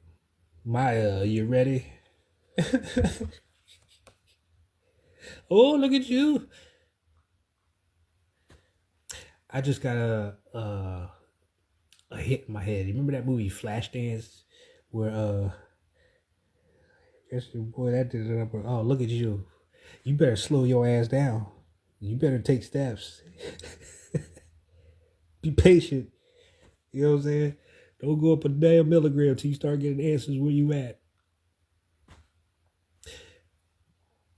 Maya, you ready? Oh, look at you. I just got a hit in my head. You remember that movie Flashdance? Where boy, that did it up. Oh, look at you. You better slow your ass down. You better take steps. Be patient. You know what I'm saying? Don't go up a damn milligram till you start getting answers where you at.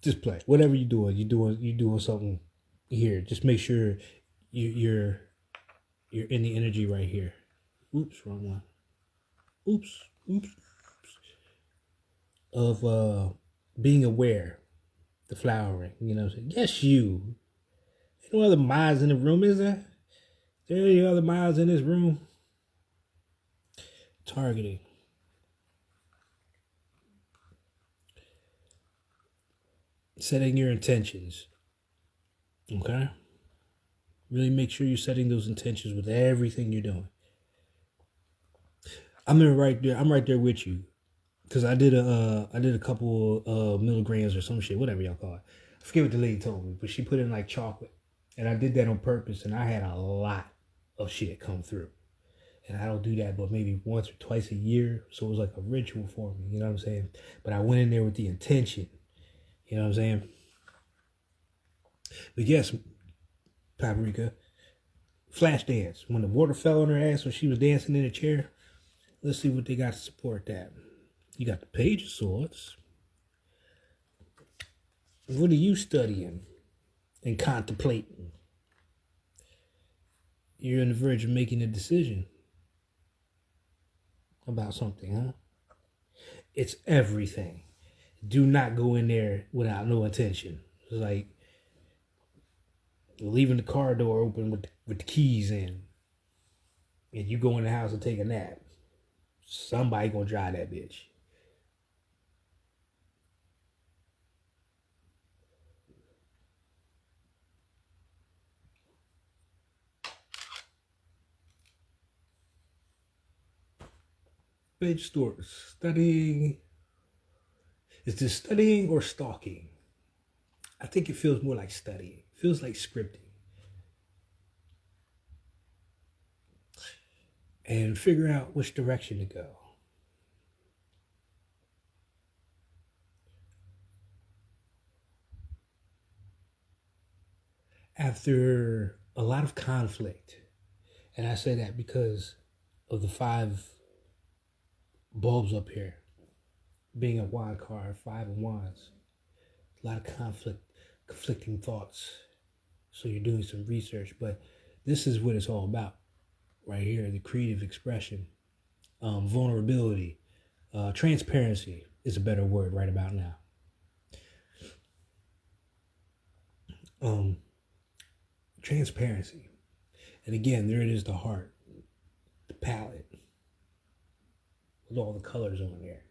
Just play. Whatever you're doing something here. Just make sure you're in the energy right here. Oops, wrong one. Oops. Of being aware, the flowering. You know what I'm saying? Yes, you. Ain't no other minds in the room, is there? There any other minds in this room? Targeting. Setting your intentions. Okay? Really make sure you're setting those intentions with everything you're doing. I'm right there with you. Cause I did a couple milligrams or some shit, whatever y'all call it. I forget what the lady told me, but she put in like chocolate. And I did that on purpose, and I had a lot of shit come through. And I don't do that but maybe once or twice a year. So it was like a ritual for me, you know what I'm saying? But I went in there with the intention. You know what I'm saying? But yes, Paprika, flash dance. When the water fell on her ass when she was dancing in a chair. Let's see what they got to support that. You got the Page of Swords. What are you studying and contemplating? You're on the verge of making a decision about something, huh? It's everything. Do not go in there without no intention. It's like leaving the car door open with the keys in, and you go in the house and take a nap. Somebody gonna drive that bitch. Page stores. Studying. Is this studying or stalking? I think it feels more like studying. It feels like scripting. And figure out which direction to go. after a lot of conflict, and I say that because of the 5 bulbs up here, being a wand card, 5 of wands, a lot of conflicting thoughts. So you're doing some research, but this is what it's all about right here, the creative expression, vulnerability, transparency is a better word right about now. Transparency. And again, there it is, the heart, the palette, with all the colors on there.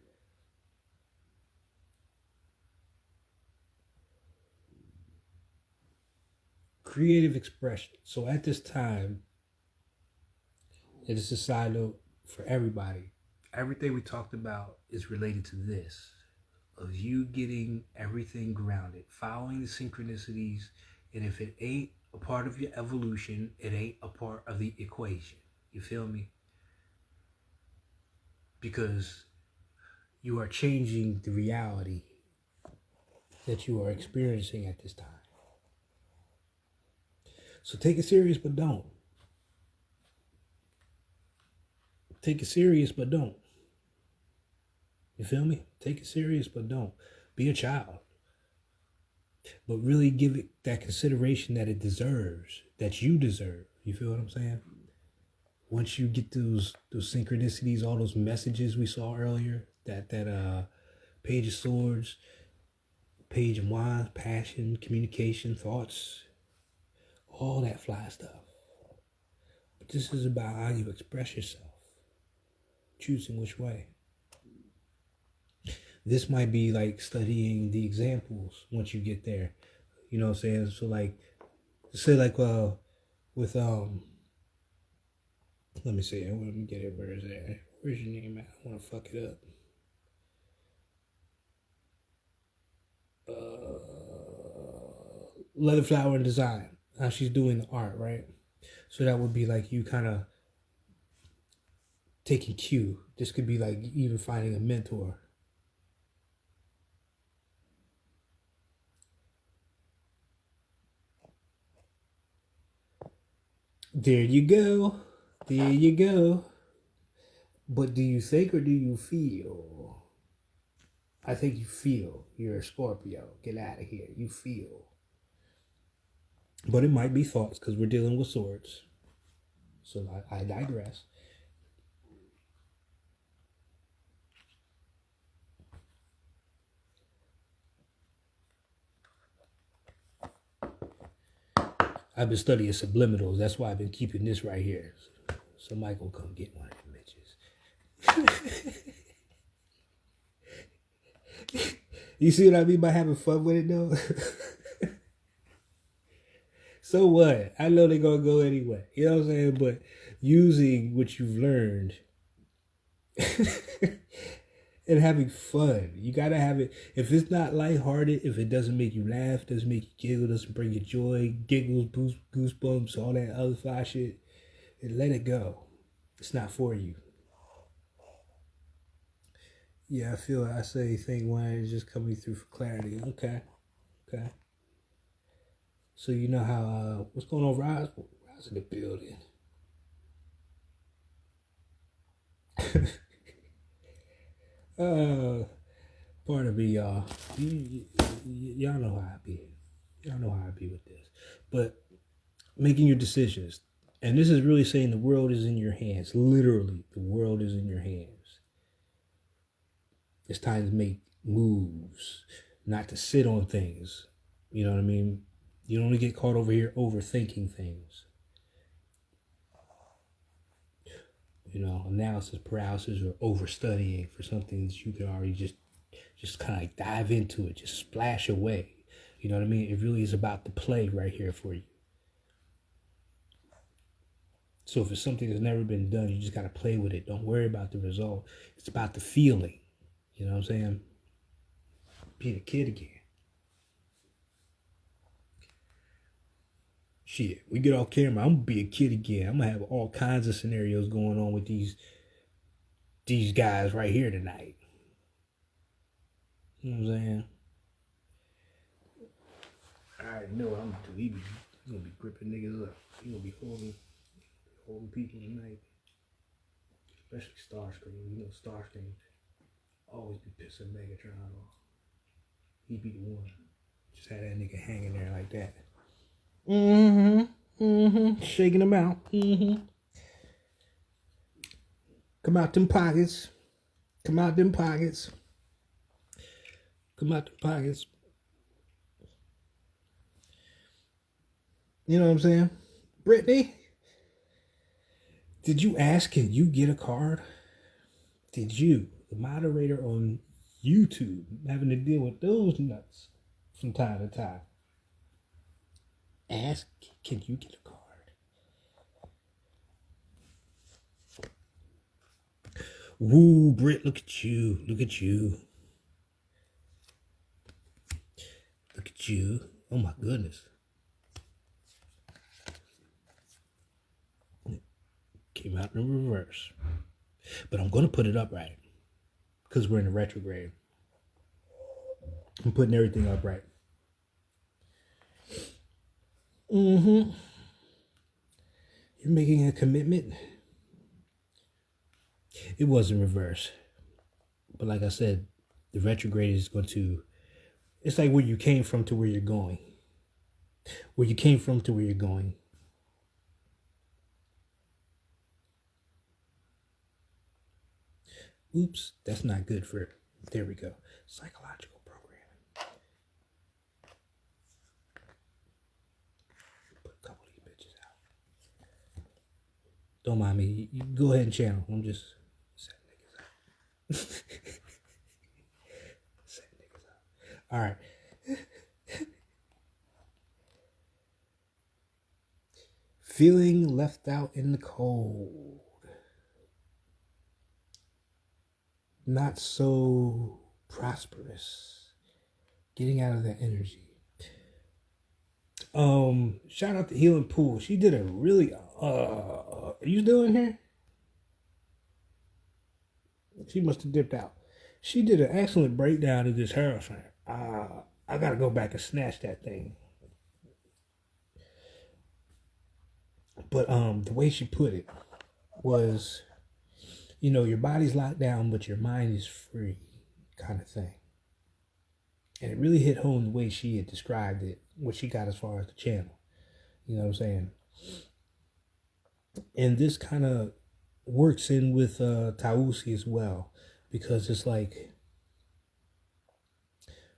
Creative expression. So at this time, it is a side note for everybody. Everything we talked about is related to this, of you getting everything grounded, following the synchronicities, and if it ain't a part of your evolution, it ain't a part of the equation. You feel me? Because you are changing the reality that you are experiencing at this time. So take it serious, but don't. Take it serious, but don't. You feel me? Take it serious, but don't. Be a child. But really give it that consideration that it deserves, that you deserve. You feel what I'm saying? Once you get those synchronicities, all those messages we saw earlier, that Page of Swords, Page of Wands, passion, communication, thoughts, all that fly stuff. But this is about how you express yourself, choosing which way. This might be like studying the examples once you get there. You know what I'm saying? So like, say like with let me see. Let me get it. Where is it? Where's your name at? I want to fuck it up. Leather Flower and Design. How she's doing the art, right? So that would be like you kind of taking cue. This could be like even finding a mentor. There you go. There you go. But do you think or do you feel? I think you feel. You're a Scorpio. Get out of here. You feel. But it might be thoughts because we're dealing with swords. So I digress. I've been studying subliminals. That's why I've been keeping this right here. So Michael come get one of them bitches. You see what I mean by having fun with it though? So what? I know they're going to go anyway. You know what I'm saying? But using what you've learned and having fun. You got to have it. If it's not lighthearted, if it doesn't make you laugh, doesn't make you giggle, doesn't bring you joy, giggles, goosebumps, all that other fly shit, and let it go. It's not for you. Yeah, I say thing one is just coming through for clarity. Okay. So you know how, what's going on, Rise? Rise in the building. Pardon me, y'all. Y'all know how I be. Y'all know how I be with this. But making your decisions. And this is really saying the world is in your hands. Literally, the world is in your hands. It's time to make moves, not to sit on things. You know what I mean? You don't want to get caught over here overthinking things. You know, analysis paralysis or overstudying for something that you can already just kind of like dive into it, just splash away. You know what I mean? It really is about the play right here for you. So if it's something that's never been done, you just got to play with it. Don't worry about the result. It's about the feeling. You know what I'm saying? Being a kid again. Shit, we get off camera, I'm going to be a kid again. I'm going to have all kinds of scenarios going on with these guys right here tonight. You know what I'm saying? I already know what I'm going to do. He gonna be gripping niggas up. He gonna be holding people tonight. Especially Starscream. You know Starscream always be pissing Megatron off. He be the one. Just had that nigga hanging there like that. Shaking him out. Come out them pockets. Come out them pockets. Come out them pockets. You know what I'm saying? Brittany, did you ask, can you get a card? Did you, the moderator on YouTube, having to deal with those nuts from time to time, ask, can you get a card? Woo, Britt, look at you. Look at you. Look at you. Oh my goodness. Came out in reverse. But I'm going to put it up right. Because we're in the retrograde. I'm putting everything up right. You're making a commitment. It was in reverse. But like I said, the retrograde is going to... It's like where you came from to where you're going. Where you came from to where you're going. Oops, that's not good for... There we go. Psychological programming. Put a couple of these bitches out. Don't mind me. You go ahead and channel. I'm just setting niggas out. Setting niggas out. All right. Feeling left out in the cold. Not so prosperous. Getting out of that energy. Shout out to Healing Pool. She did a really are you still in here? She must have dipped out. She did an excellent breakdown of this hurricane. I gotta go back and snatch that thing. But the way she put it was, you know, your body's locked down, but your mind is free, kind of thing. And it really hit home the way she had described it, what she got as far as the channel. You know what I'm saying? And this kind of works in with Tausi as well, because it's like,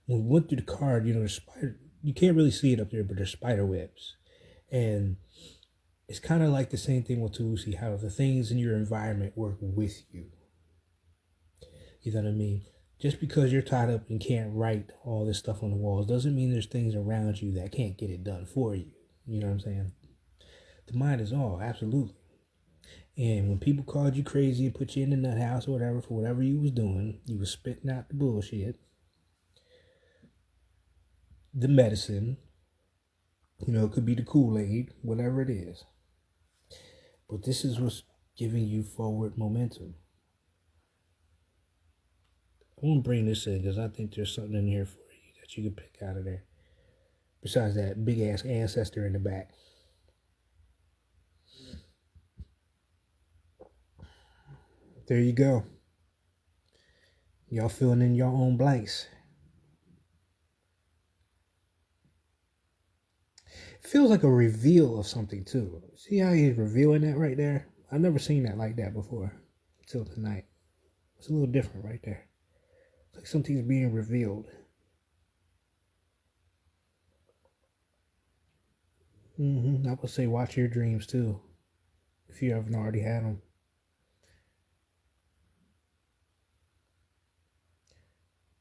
when we went through the card, you know, there's spider, you can't really see it up there, but there's spider webs. And it's kind of like the same thing with Tausi, how the things in your environment work with you. You know what I mean? Just because you're tied up and can't write all this stuff on the walls doesn't mean there's things around you that can't get it done for you. You know what I'm saying? The mind is all, absolutely. And when people called you crazy and put you in the nut house or whatever for whatever you was doing, you was spitting out the bullshit, the medicine, you know, it could be the Kool-Aid, whatever it is. But this is what's giving you forward momentum. I want to bring this in because I think there's something in here for you that you can pick out of there. Besides that big ass ancestor in the back. There you go. Y'all filling in your own blanks. It feels like a reveal of something too. See how he's revealing that right there? I've never seen that like that before until tonight. It's a little different right there. It's like something's being revealed. I would say watch your dreams too, if you haven't already had them.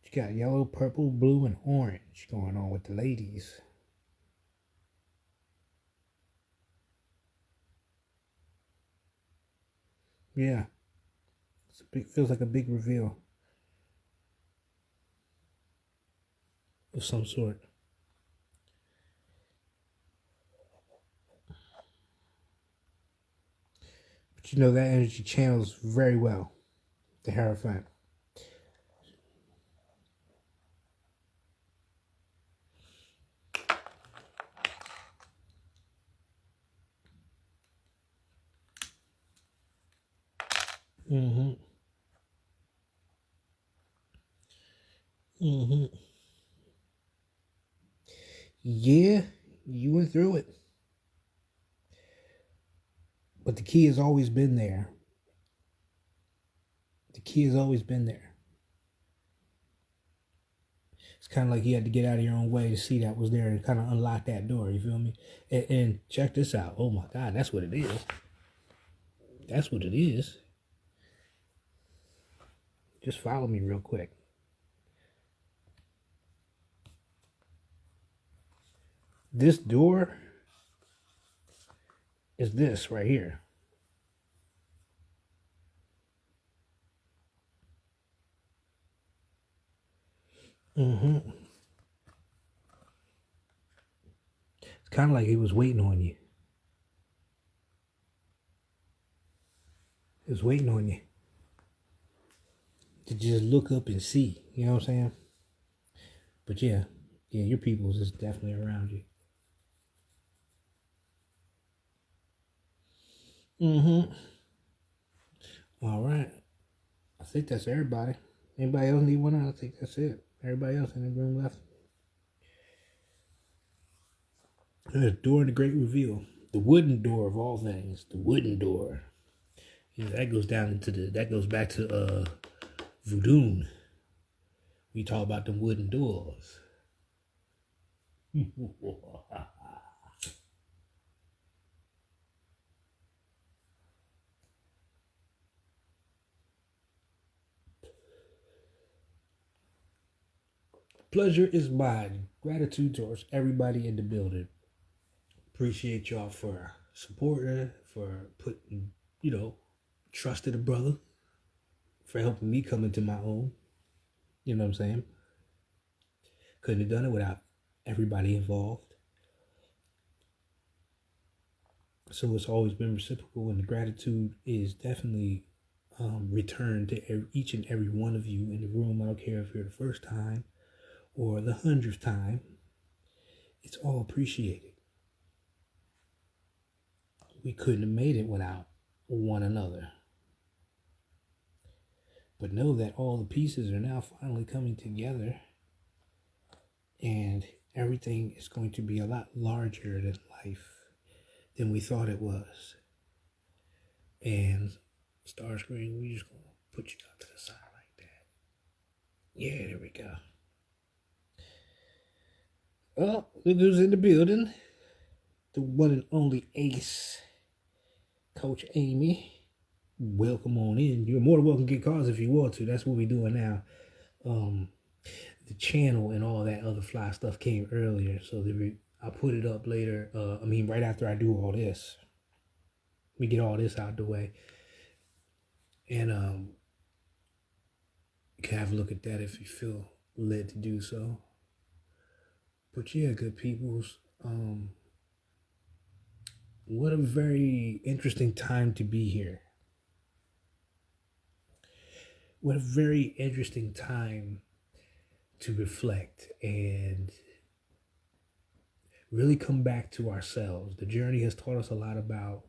You got yellow, purple, blue, and orange going on with the ladies. Yeah. Feels like a big reveal of some sort. But you know that energy channels very well the Hierophant. Mm-hmm. Mm-hmm. Yeah, you went through it. But the key has always been there. The key has always been there. It's kind of like you had to get out of your own way to see that was there and kind of unlock that door. You feel me? And check this out. Oh my God, that's what it is. That's what it is. Just follow me real quick. This door is this right here. Mm-hmm. It's kind of like he was waiting on you. He was waiting on you to just look up and see. You know what I'm saying? But yeah, your people's is definitely around you. Mm-hmm. All right. I think that's everybody. Anybody else need one? I think that's it. Everybody else in the room left. There's door in the great reveal. The wooden door of all things. The wooden door. Yeah, that goes down into that goes back to voodoo. We talk about the wooden doors. Pleasure is mine. Gratitude towards everybody in the building. Appreciate y'all for supporting, for putting, trusted a brother, for helping me come into my own. You know what I'm saying? Couldn't have done it without everybody involved. So it's always been reciprocal, and the gratitude is definitely returned to each and every one of you in the room. I don't care if you're the first time or the 100th time. It's all appreciated. We couldn't have made it without one another. But know that all the pieces are now finally coming together, and everything is going to be a lot larger than life than we thought it was. And Starscreen, we just gonna put you out to the side like that. Yeah, there we go. Oh, look who's in the building. The one and only Ace, Coach Amy. Welcome on in. You're more than welcome to get calls if you want to. That's what we're doing now. The channel and all that other fly stuff came earlier, so I'll put it up later. Right after I do all this. We get all this out the way. And you can have a look at that if you feel led to do so. But yeah, good peoples. What a very interesting time to be here. What a very interesting time to reflect and really come back to ourselves. The journey has taught us a lot about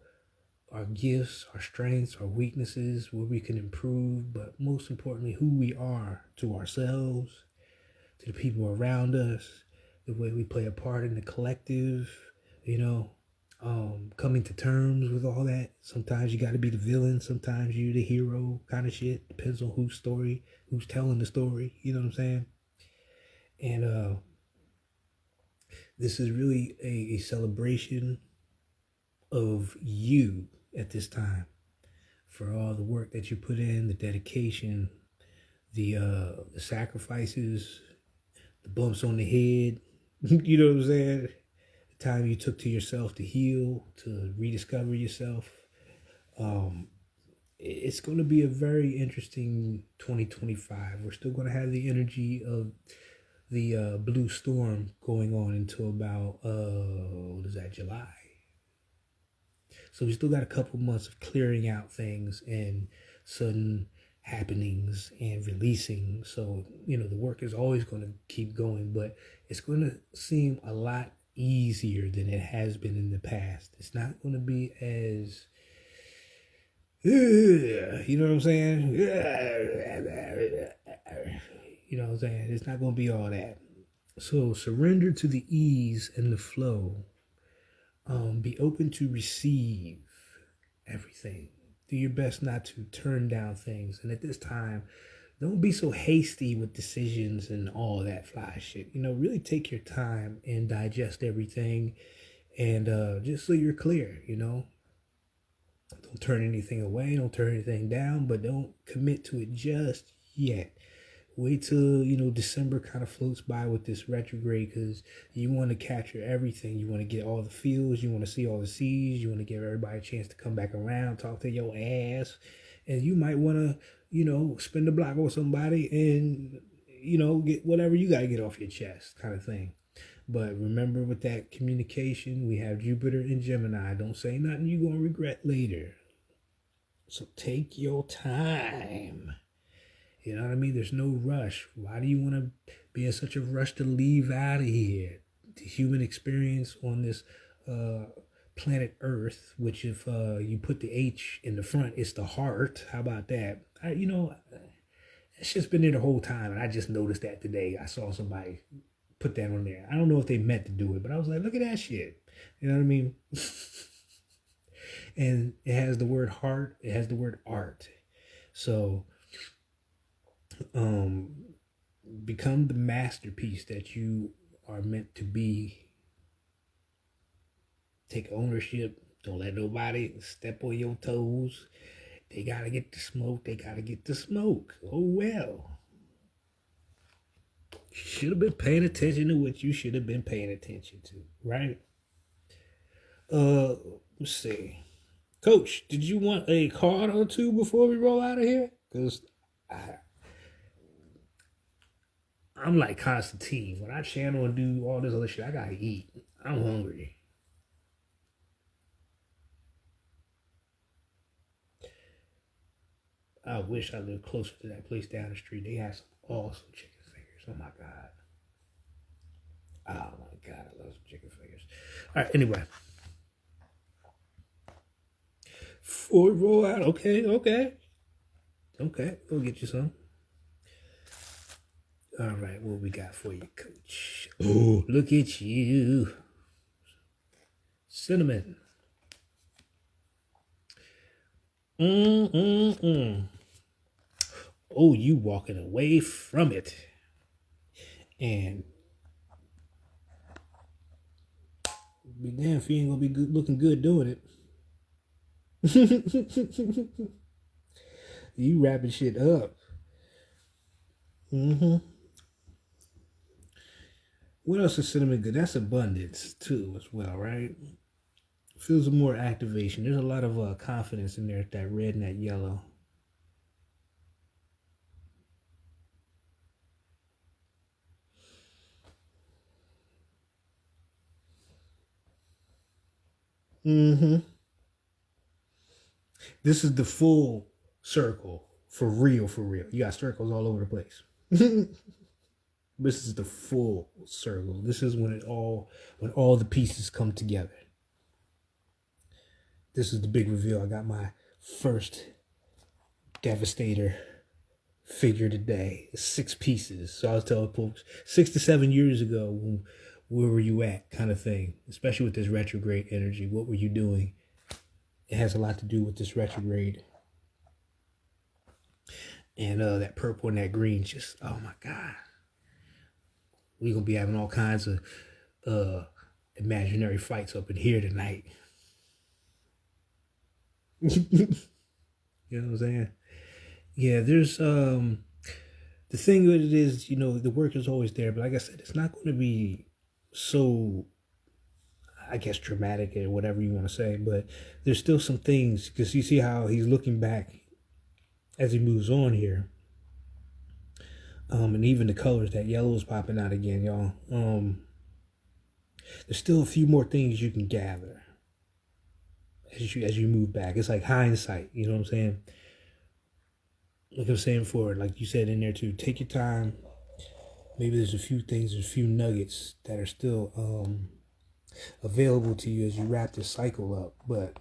our gifts, our strengths, our weaknesses, where we can improve, but most importantly, who we are to ourselves, to the people around us, the way we play a part in the collective, coming to terms with all that. Sometimes you got to be the villain, sometimes you're the hero kind of shit. Depends on whose story, who's telling the story, you know what I'm saying? And this is really a celebration of you at this time, for all the work that you put in, the dedication, the sacrifices, the bumps on the head, you know what I'm saying? The time you took to yourself to heal, to rediscover yourself. It's going to be a very interesting 2025. We're still going to have the energy of the blue storm going on until about, July. So we still got a couple months of clearing out things and sudden happenings and releasing. So, the work is always going to keep going, but it's going to seem a lot easier than it has been in the past. It's not going to be as You know what I'm saying? You know what I'm saying? It's not going to be all that. So surrender to the ease and the flow. Be open to receive everything. Do your best not to turn down things. And at this time, don't be so hasty with decisions and all that fly shit. You know, really take your time and digest everything. And just so you're clear, you know, don't turn anything away, don't turn anything down, but don't commit to it just yet. Wait till, you know, December kind of floats by with this retrograde, because you want to capture everything. You want to get all the feels. You want to see all the C's. You want to give everybody a chance to come back around, talk to your ass. And you might want to, you know, spin the block with somebody and, you know, get whatever you got to get off your chest kind of thing. But remember, with that communication, we have Jupiter and Gemini. Don't say nothing you're going to regret later. So take your time. You know what I mean? There's no rush. Why do you want to be in such a rush to leave out of here? The human experience on this planet Earth, which if you put the H in the front, it's the heart. How about that? It's just been there the whole time, and I just noticed that today. I saw somebody put that on there. I don't know if they meant to do it, but I was like, look at that shit. You know what I mean? And it has the word heart. It has the word art. So become the masterpiece that you are meant to be. Take ownership. Don't let nobody step on your toes. They gotta get the smoke. They gotta get the smoke. Oh well. Should have been paying attention to what you should have been paying attention to, right? Let's see. Coach, did you want a card or two before we roll out of here? Because I'm like Constantine. When I channel and do all this other shit, I gotta eat. I'm hungry. I wish I lived closer to that place down the street. They had some awesome chicken fingers. Oh my God. Oh my God, I love some chicken fingers. All right, anyway. Before we roll out, okay. We'll get you some. All right, what we got for you, Coach? Oh, look at you. Cinnamon. Oh, you walking away from it. And be damn if you ain't gonna be good, looking good doing it. You wrapping shit up. What else is cinnamon good? That's abundance too, as well, right? Feels more activation. There's a lot of confidence in there. That red and that yellow. This is the full circle. For real, for real. You got circles all over the place. This is the full circle. This is when all the pieces come together. This is the big reveal. I got my first Devastator figure today. 6 pieces. So I was telling folks 6 to 7 years ago, where were you at, kind of thing. Especially with this retrograde energy. What were you doing? It has a lot to do with this retrograde. And that purple and that green, just, oh my God. We're going to be having all kinds of imaginary fights up in here tonight. You know what I'm saying? Yeah, there's, the thing with it is, you know, the work is always there. But like I said, it's not going to be so, I guess, dramatic or whatever you want to say. But there's still some things, because you see how he's looking back as he moves on here. And even the colors, that yellow is popping out again, y'all. There's still a few more things you can gather as you move back. It's like hindsight, you know what I'm saying? Like I'm saying before, like you said in there too, take your time. Maybe there's a few things, there's a few nuggets that are still available to you as you wrap this cycle up. But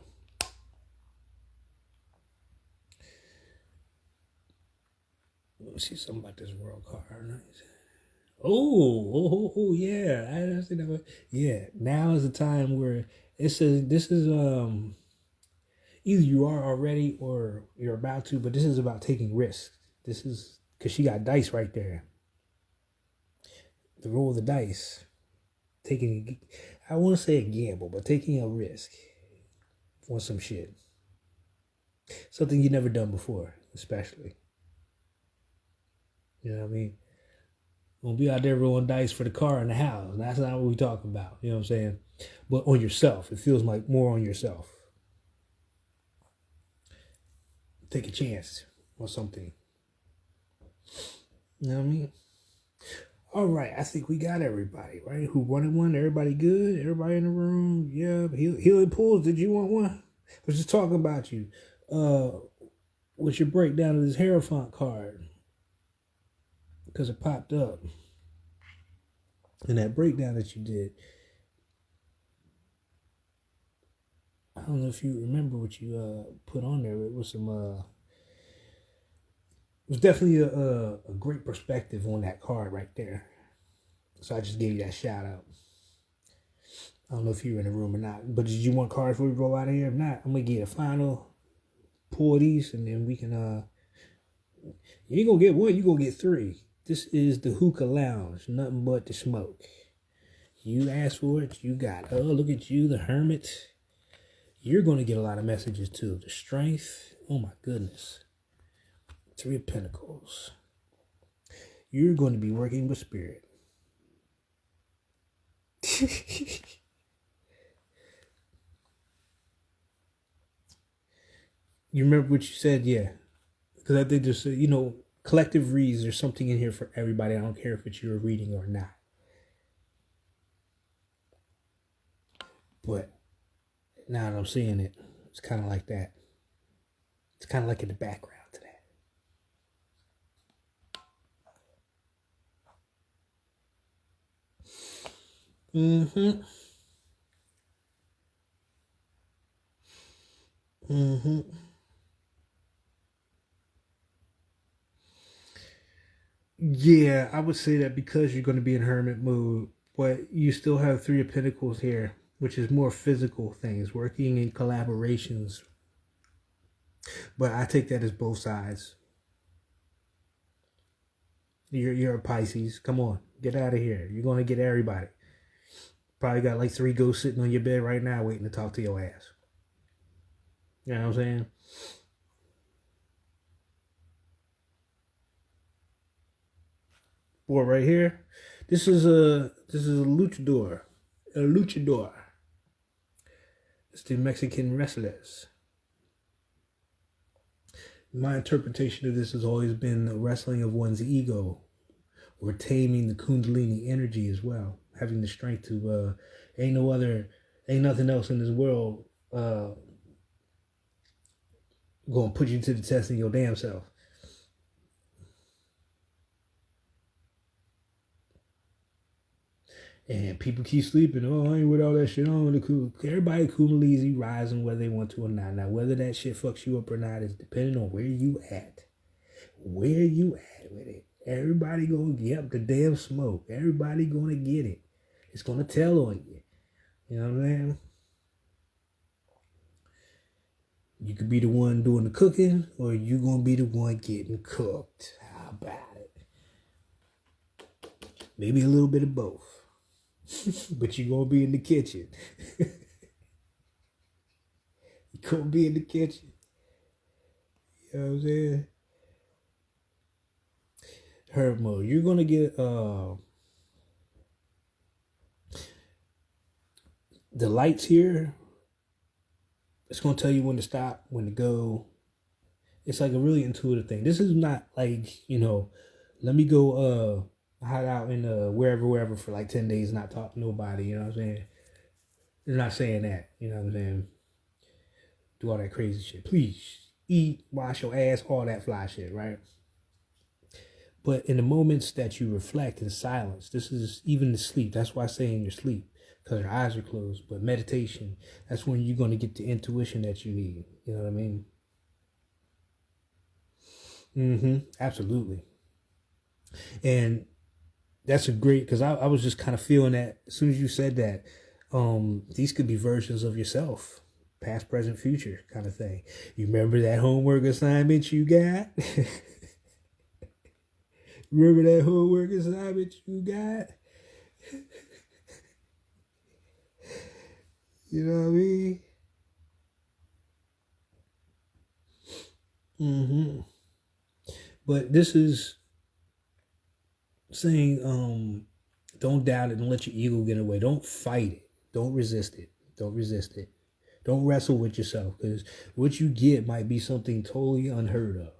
Let's see something about this world card. Nice. Oh, yeah. I understand that. Yeah. Now is the time where it says this is either you are already or you're about to, but this is about taking risks. This is because she got dice right there. The roll of the dice. Taking, I want to say a gamble, but taking a risk on some shit. Something you never done before, especially. You know what I mean? Gonna be out there rolling dice for the car and the house. That's not what we talking about. You know what I'm saying? But on yourself. It feels like more on yourself. Take a chance on something. You know what I mean? All right, I think we got everybody, right? Who wanted one? Everybody good? Everybody in the room? Yeah. Healing pools, did you want one? I was just talking about you. What's your breakdown of this Hierophant card? Because it popped up. And that breakdown that you did. I don't know if you remember what you put on there. It was some it was definitely a great perspective on that card right there. So I just gave you that shout out. I don't know if you were in the room or not, but did you want cards before we go out of here? If not, I'm gonna get a final pull of these, and then we can. You ain't gonna get one, you gonna get three. This is the Who-kah Lounge, nothing but the smoke. You asked for it, you got it. Oh, look at you, the Hermit. You're gonna get a lot of messages too. The Strength. Oh my goodness. Three of Pentacles. You're going to be working with Spirit. You remember what you said? Yeah. Because I think there's, collective reads. There's something in here for everybody. I don't care if it's your reading or not. But now that I'm seeing it, it's kind of like that. It's kind of like in the background to that. Mm-hmm. Mm-hmm. Yeah, I would say that because you're going to be in hermit mode, but you still have Three of Pentacles here, which is more physical things, working in collaborations. But I take that as both sides. You're a Pisces. Come on, get out of here. You're going to get everybody. Probably got like 3 ghosts sitting on your bed right now waiting to talk to your ass. You know what I'm saying? Boy, right here, this is a luchador. A luchador. It's the Mexican wrestlers. My interpretation of this has always been the wrestling of one's ego, or taming the Kundalini energy as well. Having the strength to, ain't nothing else in this world gonna put you to the test in your damn self. And people keep sleeping. Oh, I ain't with all that shit on. Everybody Kundalini rising whether they want to or not. Now, whether that shit fucks you up or not is depending on where you at. Where you at with it. Everybody gonna get up the damn smoke. Everybody gonna get it. It's gonna tell on you. You know what I'm saying? You could be the one doing the cooking, or you gonna be the one getting cooked. How about it? Maybe a little bit of both. But you're gonna be in the kitchen. You're gonna be in the kitchen. You know what I'm saying? Herb mode. You're gonna get the lights here. It's gonna tell you when to stop, when to go. It's like a really intuitive thing. This is not like, let me go hide out in wherever for like 10 days and not talk to nobody, you know what I'm saying? They're not saying that, you know what I'm saying? Do all that crazy shit. Please eat, wash your ass, all that fly shit, right? But in the moments that you reflect in silence, this is even the sleep. That's why I say in your sleep, because your eyes are closed. But meditation, that's when you're going to get the intuition that you need. You know what I mean? Absolutely. And that's a great, because I was just kind of feeling that as soon as you said that, these could be versions of yourself, past, present, future kind of thing. You remember that homework assignment you got? Remember that homework assignment you got? You know what I mean? Mm-hmm. But this is saying, don't doubt it. Don't let your ego get in the way. Don't fight it. Don't resist it. Don't resist it. Don't wrestle with yourself, because what you get might be something totally unheard of.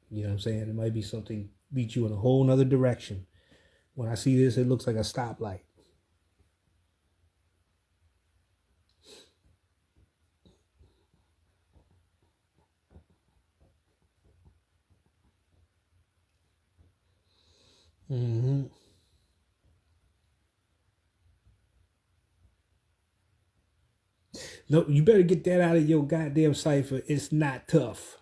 You know what I'm saying? It might be something beat you in a whole nother direction. When I see this, it looks like a stoplight. Mm-hmm. No, you better get that out of your goddamn cipher. It's not tough.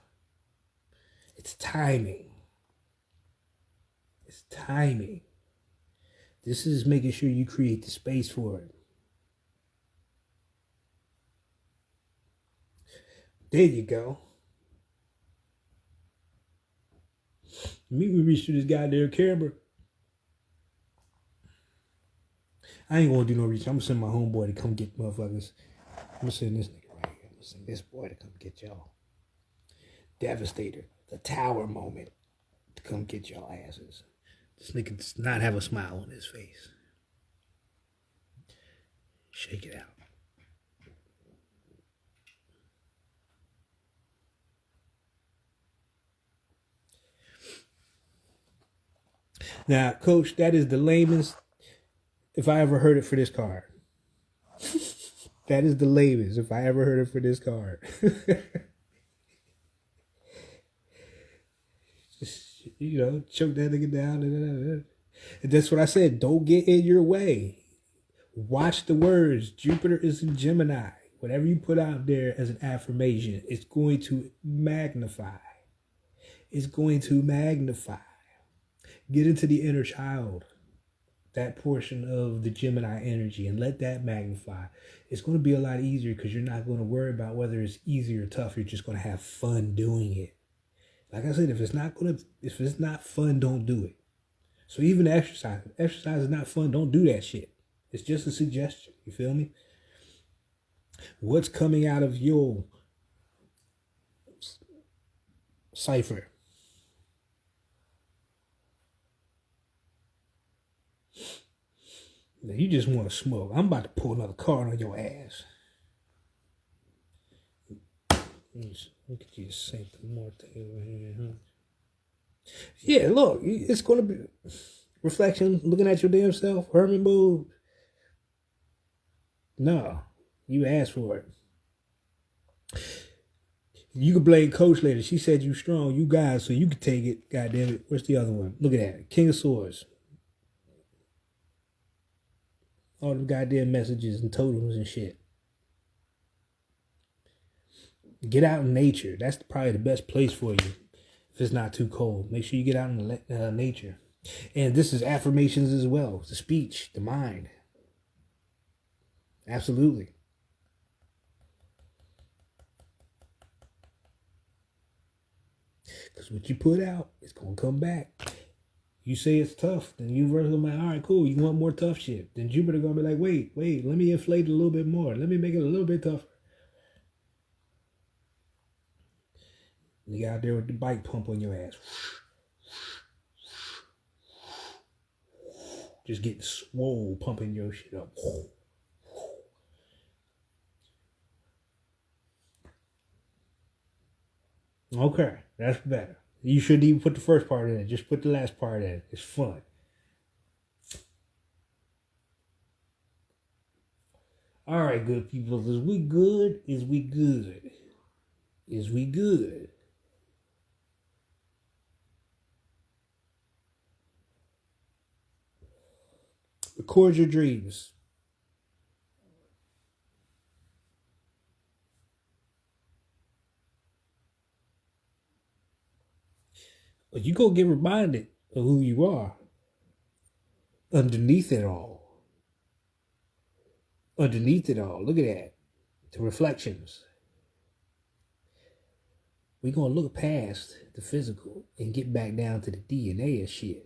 It's timing. It's timing. This is making sure you create the space for it. There you go. Meet me reach through this goddamn camera. I ain't gonna do no reach. I'm gonna send my homeboy to come get motherfuckers. I'm gonna send this nigga right here. I'm gonna send this boy to come get y'all. Devastator. The tower moment to come get y'all asses. This nigga does not have a smile on his face. Shake it out. Now, Coach, that is the lamest, if I ever heard it for this card. That is the lamest, if I ever heard it for this card. Just, choke that nigga down. And that's what I said. Don't get in your way. Watch the words. Jupiter is in Gemini. Whatever you put out there as an affirmation, it's going to magnify. It's going to magnify. Get into the inner child, that portion of the Gemini energy, and let that magnify. It's going to be a lot easier because you're not going to worry about whether it's easy or tough. You're just going to have fun doing it. Like I said, if it's not fun, don't do it. So even exercise is not fun. Don't do that shit. It's just a suggestion. You feel me? What's coming out of your cipher? Now you just want to smoke. I'm about to pull another card on your ass. Look at you, Saint Monty over here, huh? Yeah, look, it's gonna be reflection, looking at your damn self, hermit mode. No, you asked for it. You can blame Coach later. She said you strong, you guys, so you can take it. God damn it. What's the other one? Look at that. King of Swords. All the goddamn messages and totems and shit. Get out in nature. That's probably the best place for you if it's not too cold. Make sure you get out in nature. And this is affirmations as well. The speech, the mind. Absolutely. Because what you put out, it's going to come back. You say it's tough, then universe will be like, all right, cool, you want more tough shit. Then Jupiter going to be like, wait, let me inflate it a little bit more. Let me make it a little bit tougher. You out there with the bike pump on your ass. Just getting swole, pumping your shit up. Okay, that's better. You shouldn't even put the first part in it. Just put the last part in. It's fun. All right, good people. Is we good? Is we good? Is we good? Record your dreams. You go get reminded of who you are. underneath it all, look at that, the reflections. We're going to look past the physical and get back down to the DNA of shit.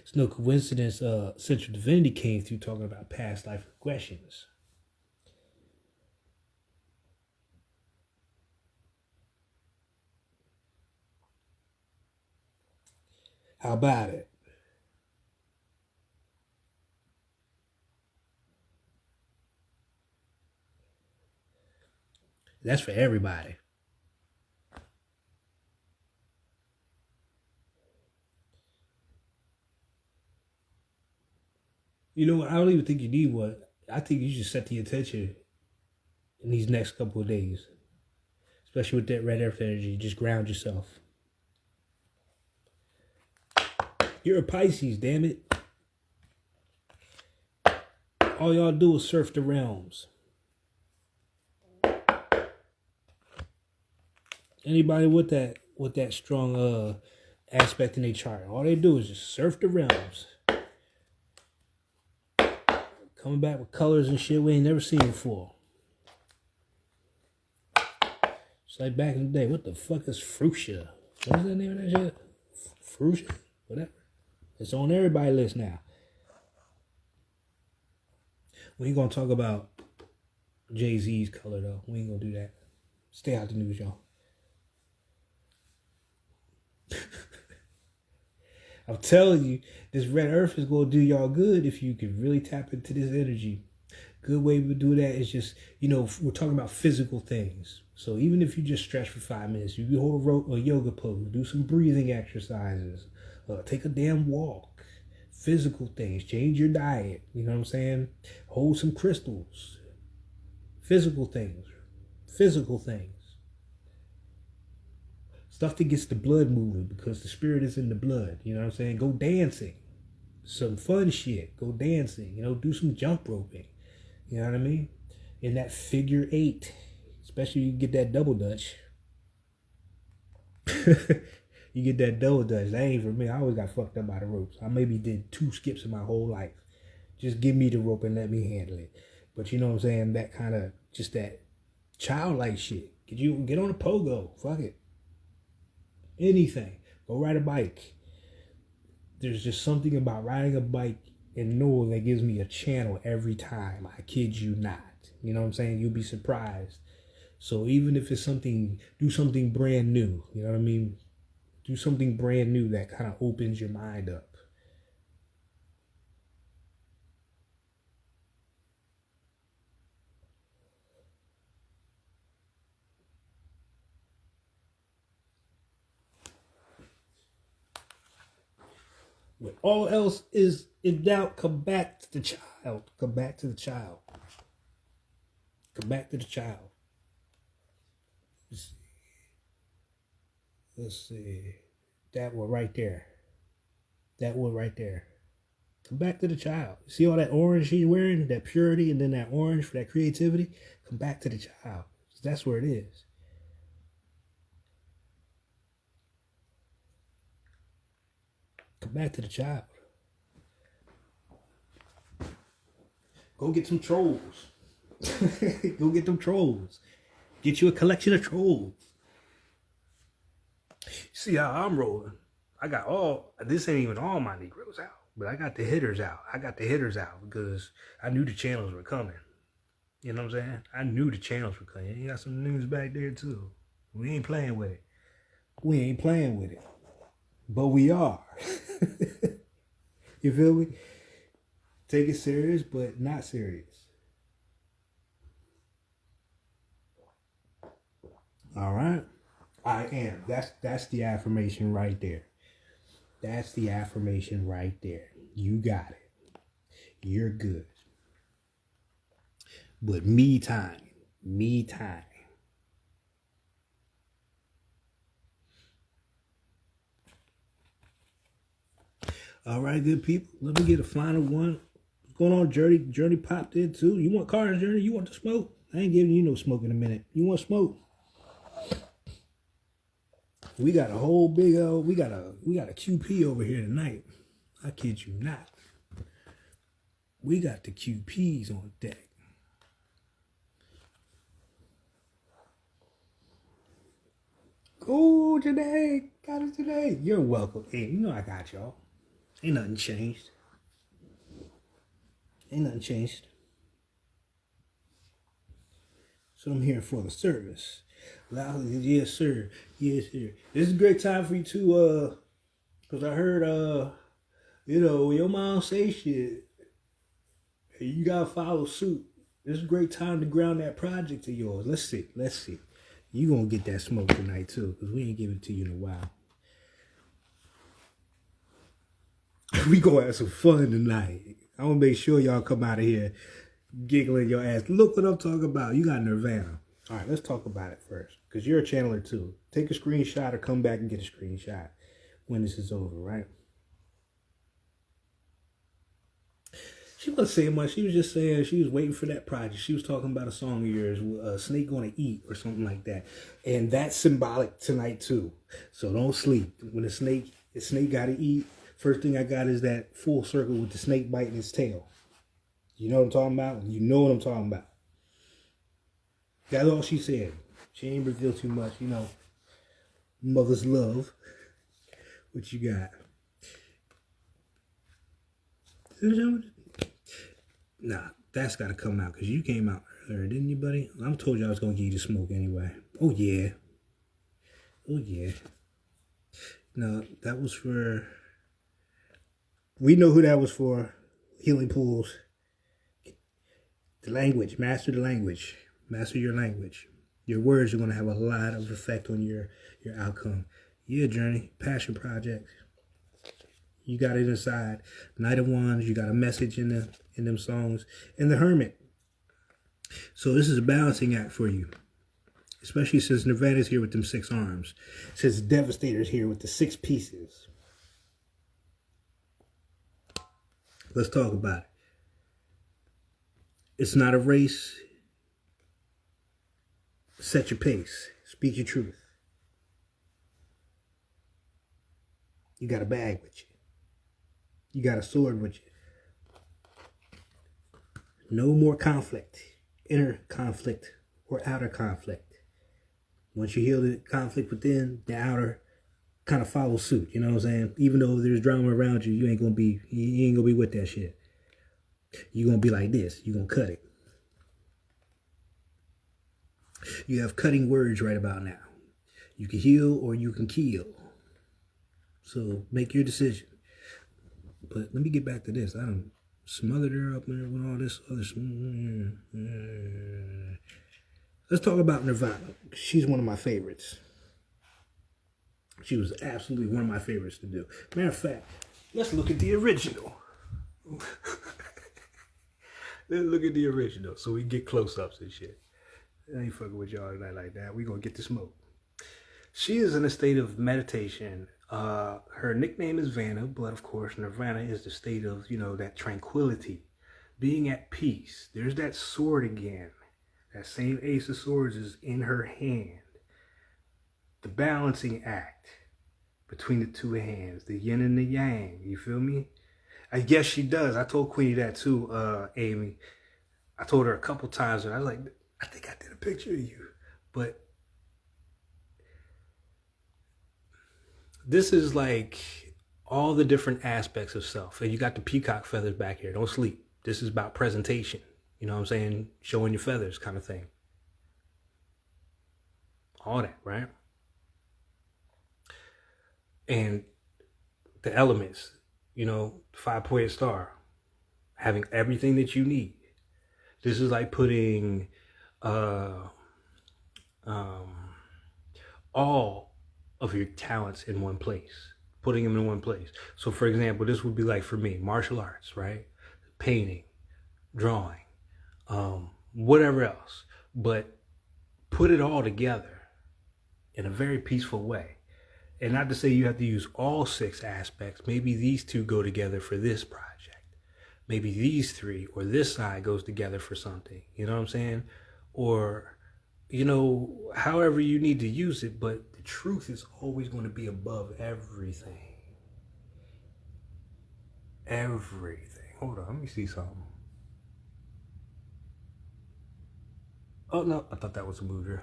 It's no coincidence Central Divinity came through talking about past life regressions. How about it? That's for everybody. You know what? I don't even think you need one. I think you should set the intention in these next couple of days. Especially with that red earth energy. Just ground yourself. You're a Pisces, damn it. All y'all do is surf the realms. Anybody with that strong aspect in their chart, all they do is just surf the realms. Coming back with colors and shit we ain't never seen before. It's like back in the day. What the fuck is fuchsia? What's the name of that shit? Fuchsia? Whatever. It's on everybody's list now. We ain't gonna talk about Jay-Z's color though. We ain't gonna do that. Stay out the news, y'all. I'm telling you, this red earth is gonna do y'all good if you can really tap into this energy. Good way to do that is just, we're talking about physical things. So even if you just stretch for 5 minutes, you hold a yoga pose, do some breathing exercises, take a damn walk, physical things, change your diet, you know what I'm saying? Hold some crystals, physical things. Stuff that gets the blood moving because the spirit is in the blood, you know what I'm saying? Go dancing, some fun shit, go dancing, do some jump roping. You know what I mean? In that figure 8. Especially you get that double dutch. You get that double dutch. That ain't for me. I always got fucked up by the ropes. I maybe did 2 skips in my whole life. Just give me the rope and let me handle it. But you know what I'm saying? That kind of, just that childlike shit. Get on a pogo. Fuck it. Anything. Go ride a bike. There's just something about riding a bike and knowing that gives me a channel every time. I kid you not. You know what I'm saying? You'll be surprised. So even if it's something, do something brand new. You know what I mean? Do something brand new that kind of opens your mind up. When all else is in doubt, come back to the child. Come back to the child. Come back to the child. Let's see. That one right there. Come back to the child. See all that orange he's wearing? That purity and then that orange for that creativity? Come back to the child. That's where it is. Come back to the child. Go get some trolls. Go get them trolls. Get you a collection of trolls. See how I'm rolling. This ain't even all my Negroes out, but I got the hitters out. Because I knew the channels were coming. You know what I'm saying? I knew the channels were coming. You got some news back there too. We ain't playing with it. But we are. You feel me? Take it serious, but not serious. All right? I am. That's the affirmation right there. You got it. You're good. But me time. All right, good people. Let me get a final one. What's going on, Journey? Journey popped in too. You want cars, Journey? You want the smoke? I ain't giving you no smoke in a minute. You want smoke? We got a whole big we got a QP over here tonight. I kid you not. We got the QPs on deck. Oh, today. Got it today. You're welcome. Hey, you know I got y'all. Ain't nothing changed. Ain't nothing changed. So I'm here for the service. Yes, sir. Yes, sir. This is a great time for you to, because I heard, your mom say shit. You gotta follow suit. This is a great time to ground that project of yours. Let's see. You gonna get that smoke tonight too, because we ain't giving it to you in a while. We gonna have some fun tonight. I'm gonna make sure y'all come out of here giggling your ass. Look what I'm talking about. You got Nirvana. All right, let's talk about it first, because you're a channeler too. Take a screenshot or come back and get a screenshot when this is over, right? She wasn't saying much. She was just saying she was waiting for that project. She was talking about a song of yours, Snake Gonna Eat or something like that. And that's symbolic tonight too. So don't sleep. When the snake gotta eat, first thing I got is that full circle with the snake biting its tail. You know what I'm talking about? You know what I'm talking about. That's all she said. She ain't revealed too much, Mother's love. What you got? Nah, that's got to come out because you came out earlier, didn't you, buddy? I told you I was going to give you the smoke anyway. Oh, yeah. No, that was for... We know who that was for. Healing pools. The language. Master the language. Master your language. Your words are going to have a lot of effect on your outcome. Yeah, Journey. Passion project. You got it inside. Knight of Wands. You got a message in them songs. And the Hermit. So this is a balancing act for you. Especially since Nirvana's here with them 6 arms. Since Devastator's here with the 6 pieces. Let's talk about it. It's not a race. Set your pace. Speak your truth. You got a bag with you. You got a sword with you. No more conflict. Inner conflict or outer conflict. Once you heal the conflict within, the outer kind of follows suit. You know what I'm saying? Even though there's drama around you, you ain't gonna be with that shit. You're gonna be like this. You're gonna cut it. You have cutting words right about now. You can heal or you can kill. So make your decision. But let me get back to this. I done smothered her up there with all this other. Let's talk about Nirvana. She's one of my favorites. She was absolutely one of my favorites to do. Matter of fact, let's look at the original. Let's look at the original so we can get close-ups and shit. I ain't fucking with y'all tonight like that. We gonna get the smoke. She is in a state of meditation. Her nickname is Vanna, but of course Nirvana is the state of, that tranquility. Being at peace. There's that sword again. That same Ace of Swords is in her hand. The balancing act between the two hands. The yin and the yang. You feel me? I guess she does. I told Queenie that too, Amy. I told her a couple times, and I was like, I think I did a picture of you. But this is like all the different aspects of self. And you got the peacock feathers back here. Don't sleep. This is about presentation. You know what I'm saying? Showing your feathers kind of thing. All that, right? And the elements, 5-pointed star. Having everything that you need. This is like putting all of your talents in one place. Putting them in one place. So for example, this would be like for me, martial arts, right? Painting, drawing, whatever else. But put it all together in a very peaceful way. And not to say you have to use all 6 aspects. Maybe these 2 go together for this project. Maybe these 3 or this side goes together for something. You know what I'm saying? Or, however you need to use it. But the truth is always going to be above everything. everything. Hold on, let me see something. Oh no, I thought that was a mover.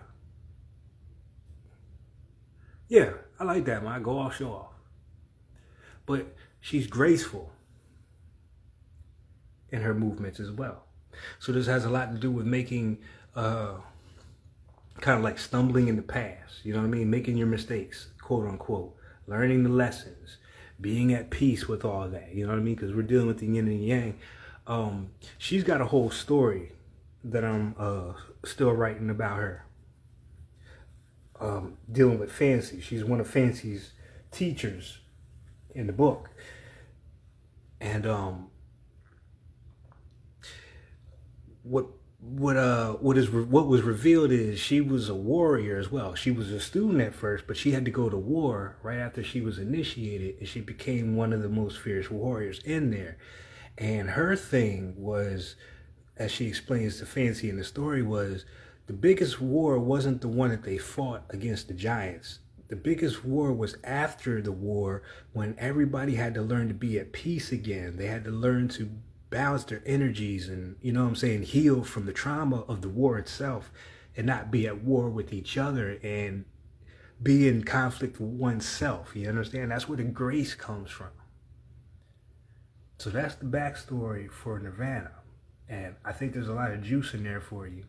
Yeah, I like that, man. Go off, show off. But she's graceful in her movements as well. So this has a lot to do with making, kind of like stumbling in the past. You know what I mean? Making your mistakes, quote unquote. Learning the lessons. Being at peace with all that. You know what I mean? Because we're dealing with the yin and yang. She's got a whole story that I'm still writing about her. Dealing with Fancy. She's one of Fancy's teachers in the book. And what was revealed is she was a warrior as well. She was a student at first, but she had to go to war right after she was initiated, and she became one of the most fierce warriors in there. And her thing was, as she explains to Fancy in the story, was the biggest war wasn't the one that they fought against the giants. The biggest war was after the war, when everybody had to learn to be at peace again. They had to learn to balance their energies and, you know what I'm saying, heal from the trauma of the war itself, and not be at war with each other and be in conflict with oneself. You understand? That's where the grace comes from. So that's the backstory for Nirvana. And I think there's a lot of juice in there for you.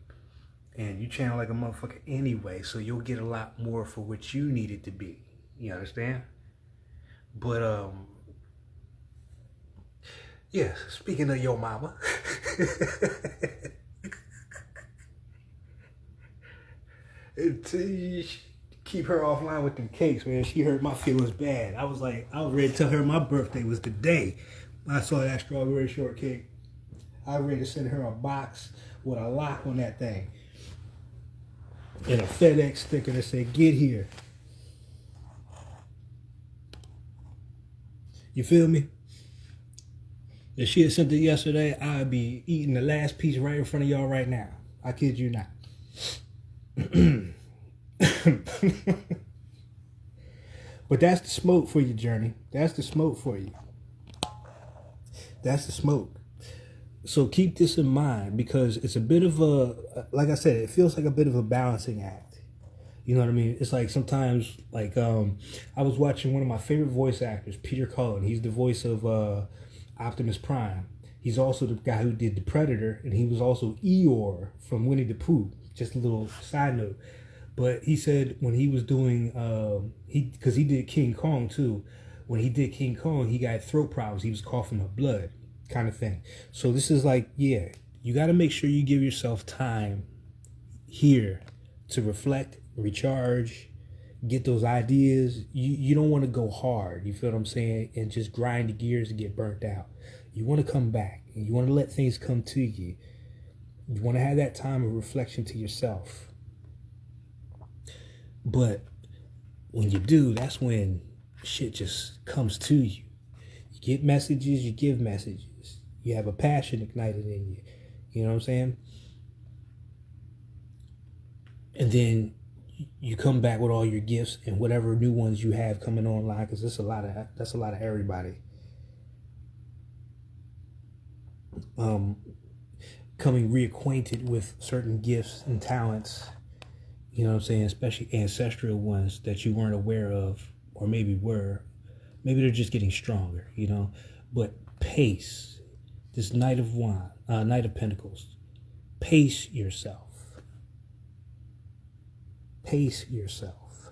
And you channel like a motherfucker anyway, so you'll get a lot more for what you need it to be. You understand? But, yeah, speaking of your mama. Keep her offline with them cakes, man. She hurt my feelings bad. I was ready to tell her my birthday was the day I saw that strawberry shortcake. I was ready to send her a box with a lock on that thing. And a FedEx sticker that said, "Get here." You feel me? If she had sent it yesterday, I'd be eating the last piece right in front of y'all right now. I kid you not. But that's the smoke for you, Journey. That's the smoke for you. That's the smoke. So keep this in mind, because it's a bit of a, like I said, it feels like a bit of a balancing act. You know what I mean? It's like sometimes, like, I was watching one of my favorite voice actors, Peter Cullen. He's the voice of Optimus Prime. He's also the guy who did The Predator, and he was also Eeyore from Winnie the Pooh. Just a little side note. But he said when he was doing, because he did King Kong too. When he did King Kong, he got throat problems. He was coughing up blood, kind of thing. So this is like, yeah, you got to make sure you give yourself time here to reflect, recharge, get those ideas. You don't want to go hard, you feel what I'm saying, and just grind the gears and get burnt out. You want to come back, and you want to let things come to you. You want to have that time of reflection to yourself. But when you do, that's when shit just comes to you. You get messages, you give messages. You have a passion ignited in you. You know what I'm saying? And then you come back with all your gifts and whatever new ones you have coming online, because that's a lot of everybody. Coming reacquainted with certain gifts and talents, you know what I'm saying, especially ancestral ones that you weren't aware of, or maybe were. Maybe they're just getting stronger, you know. But pace, this Knight of Pentacles, pace yourself. Pace yourself.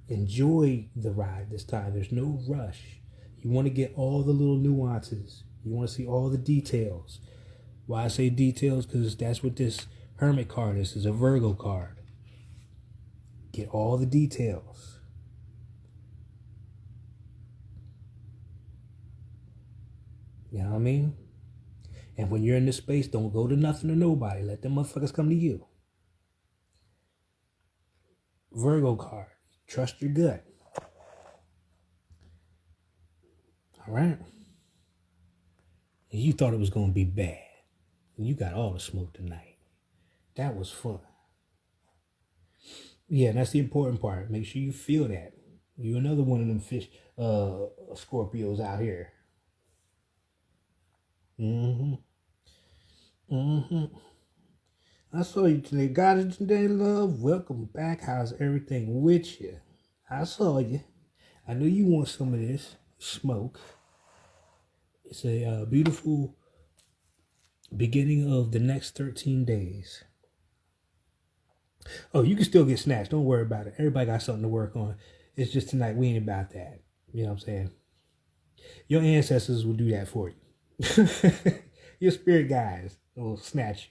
Enjoy the ride this time. There's no rush. You want to get all the little nuances. You want to see all the details. Why I say details? Because that's what this Hermit card is. It's a Virgo card. Get all the details. You know what I mean? And when you're in this space, don't go to nothing or nobody. Let them motherfuckers come to you. Virgo card. Trust your gut. All right? And you thought it was going to be bad. And you got all the smoke tonight. That was fun. Yeah, and that's the important part. Make sure you feel that. You're another one of them fish, Scorpios out here. Mm-hmm. Mm-hmm. I saw you today. Got it today, love. Welcome back. How's everything with you? I saw you. I know you want some of this smoke. It's a beautiful beginning of the next 13 days. Oh, you can still get snatched. Don't worry about it. Everybody got something to work on. It's just tonight. We ain't about that. You know what I'm saying? Your ancestors will do that for you. Your spirit guides will snatch you.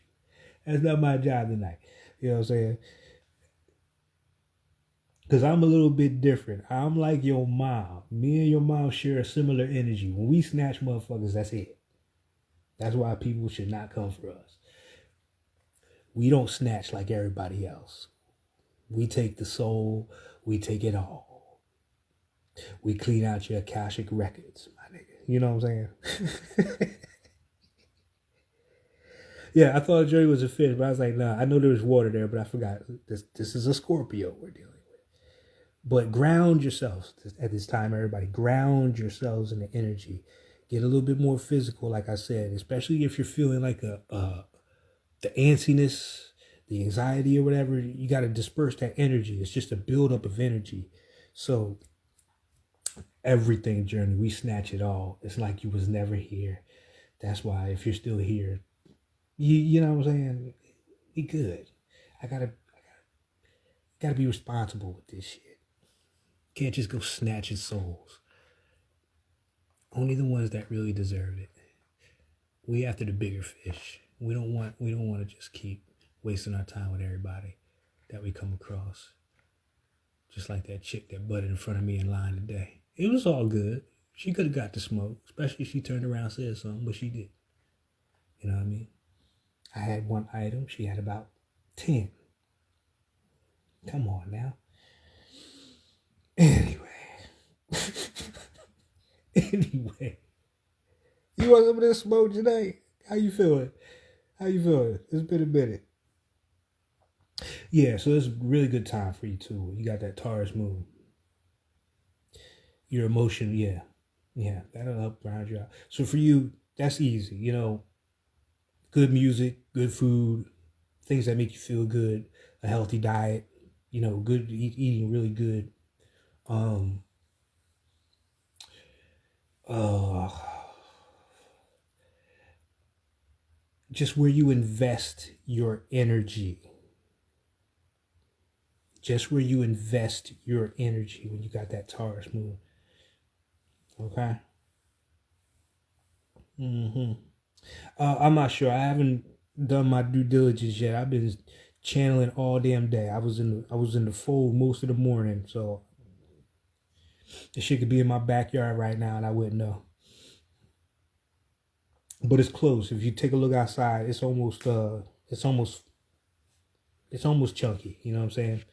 That's not my job tonight. You know what I'm saying? Because I'm a little bit different. I'm like your mom. Me and your mom share a similar energy. When we snatch motherfuckers, that's it. That's why people should not come for us. We don't snatch like everybody else. We take the soul. We take it all. We clean out your Akashic records, my nigga. You know what I'm saying? Yeah, I thought Jerry was a fish, but I was like, nah, I know there was water there, but I forgot. This is a Scorpio we're dealing with. But ground yourselves at this time, everybody. Ground yourselves in the energy. Get a little bit more physical, like I said, especially if you're feeling like the antsiness, the anxiety or whatever. You got to disperse that energy. It's just a buildup of energy. So everything, Journey, we snatch it all. It's like you was never here. That's why if you're still here, you know what I'm saying? Be good. I gotta be responsible with this shit. Can't just go snatching souls. Only the ones that really deserve it. We after the bigger fish. We don't want to just keep wasting our time with everybody that we come across. Just like that chick that butted in front of me in line today. It was all good. She could have got the smoke, especially if she turned around and said something, but she did. You know what I mean? I had one item. She had about 10. Come on now. Anyway. Anyway. You want some of this smoke today? How you feeling? How you feeling? It's been a minute. Yeah, so it's a really good time for you too. You got that Taurus moon. Your emotion, yeah. Yeah, that'll help round you out. So for you, that's easy. You know, good music, good food, things that make you feel good, a healthy diet, you know, good eating really good. Um uh just where you invest your energy. Just where you invest your energy when you got that Taurus moon. Okay? Mm-hmm. I'm not sure. I haven't done my due diligence yet. I've been channeling all damn day. I was in the fold most of the morning, so the shit could be in my backyard right now and I wouldn't know. But it's close. If you take a look outside, it's almost chunky. You know what I'm saying?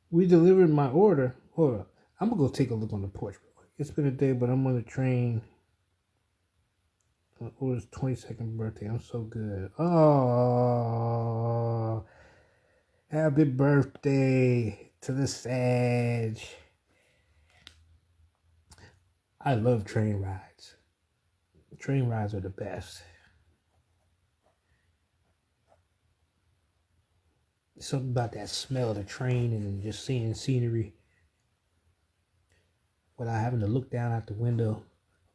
We delivered my order. Hold up. I'm gonna go take a look on the porch real quick. It's been a day, but I'm on the train. My order's 22nd birthday. I'm so good. Oh, happy birthday to the Sag. I love train rides. Train rides are the best. Something about that smell of the train and just seeing scenery without having to look down out the window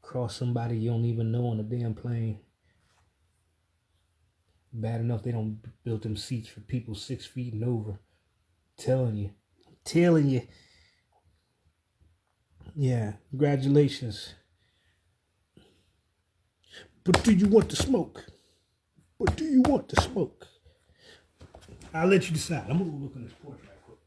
across somebody you don't even know on a damn plane. Bad enough they don't build them seats for people 6 feet and over. I'm telling you. Yeah, congratulations. But do you want the smoke? But do you want the smoke? I'll let you decide. I'm gonna go look on this porch right quick.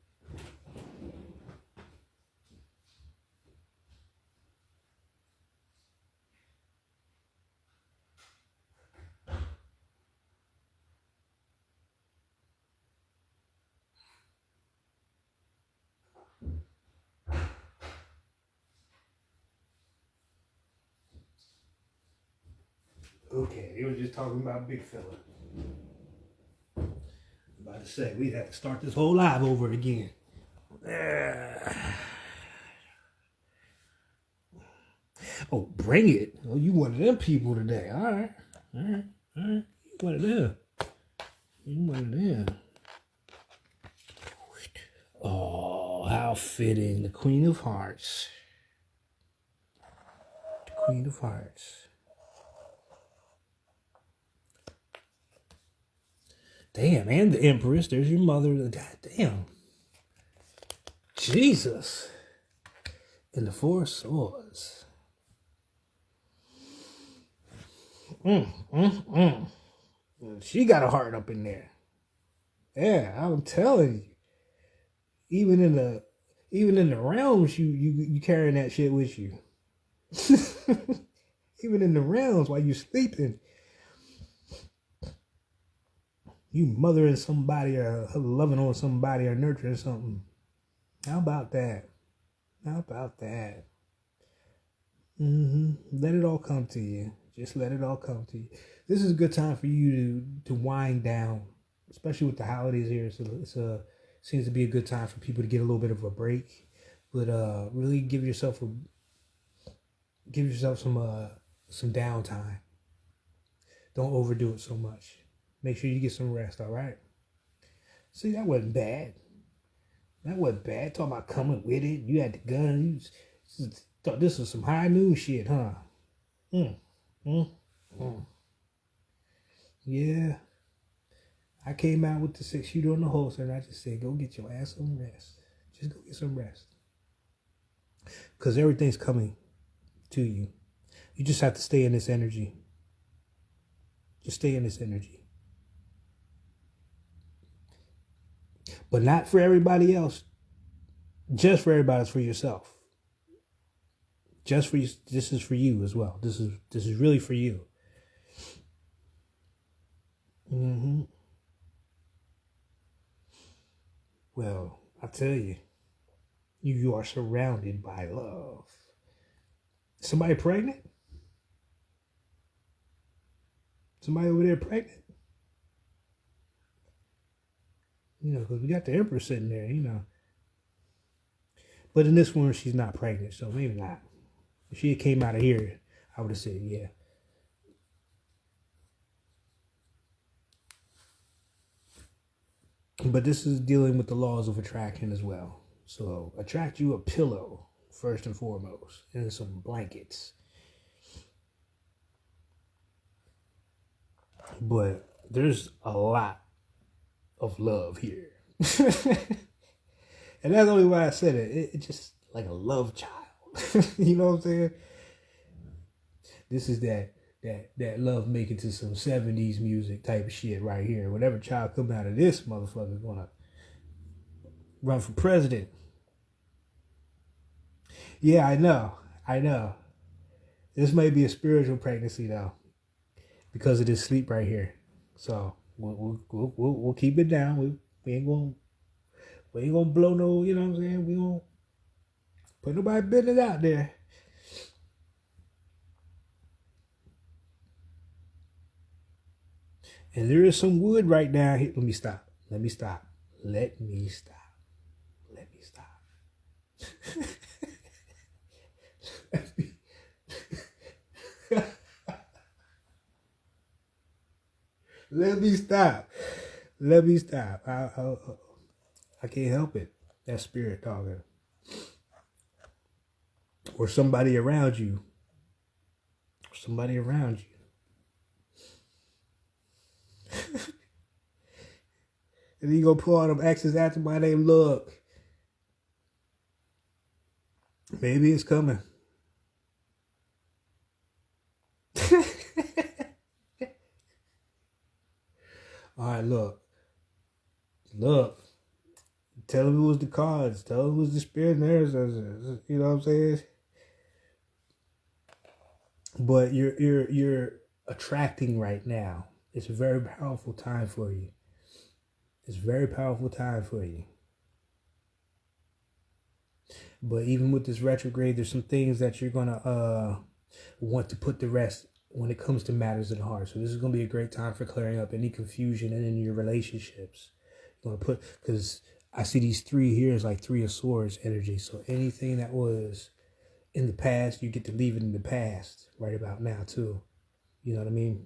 Okay, they were just talking about big fella. About to say, we'd have to start this whole live over again. Oh, bring it. Oh, you one of them people today. All right. You one of them. You one of them. Oh, how fitting. The Queen of Hearts. The Queen of Hearts. Damn, and the Empress. There's your mother. God damn. Jesus. And the Four of Swords. She got a heart up in there. Yeah, I'm telling you. Even in the realms, you carrying that shit with you. Even in the realms while you sleeping, you mothering somebody or loving on somebody or nurturing something. How about that? How about that? Let it all come to you. Just let it all come to you. This is a good time for you to wind down, especially with the holidays here. So seems to be a good time for people to get a little bit of a break, but really give yourself some downtime. Don't overdo it so much. Make sure you get some rest. All right. See, that wasn't bad. That wasn't bad. Talking about coming with it. You had the gun. You thought this was some high noon shit, huh? Yeah. I came out with the 6-shooter on the holster and I just said, go get your ass some rest. Just go get some rest. Because everything's coming to you. You just have to stay in this energy. Just stay in this energy. But not for everybody else. Just for everybody. It's for yourself. Just for you. This is for you as well. This is really for you. Well, I tell you, you are surrounded by love. Somebody pregnant? Somebody over there pregnant? Because we got the Empress sitting there, But in this one, she's not pregnant, so maybe not. If she came out of here, I would have said, yeah. But this is dealing with the laws of attraction as well. So attract you a pillow, first and foremost, and some blankets. But there's a lot of love here. And that's only why I said it. It's just like a love child. You know what I'm saying? This is that love making to some 70s music type of shit right here. Whatever child come out of this motherfucker gonna run for president. Yeah, I know. This may be a spiritual pregnancy though, because of this sleep right here. So we'll keep it down. We ain't gonna blow no. You know what I'm saying? We gonna put nobody business out there. And there is some wood right now here. Let me stop. Let me stop. I can't help it. That spirit talking. Or somebody around you. And you gonna pull all them X's after my name. Look. Maybe it's coming. All right, look. Tell him it was the cards. Tell him it was the spirit nerves. You know what I'm saying? But you're attracting right now. It's a very powerful time for you. But even with this retrograde, there's some things that you're gonna want to put to rest when it comes to matters of the heart. So this is going to be a great time for clearing up any confusion in your relationships. You want to put, because I see these three here as like three of swords energy. So anything that was in the past, you get to leave it in the past right about now too. You know what I mean?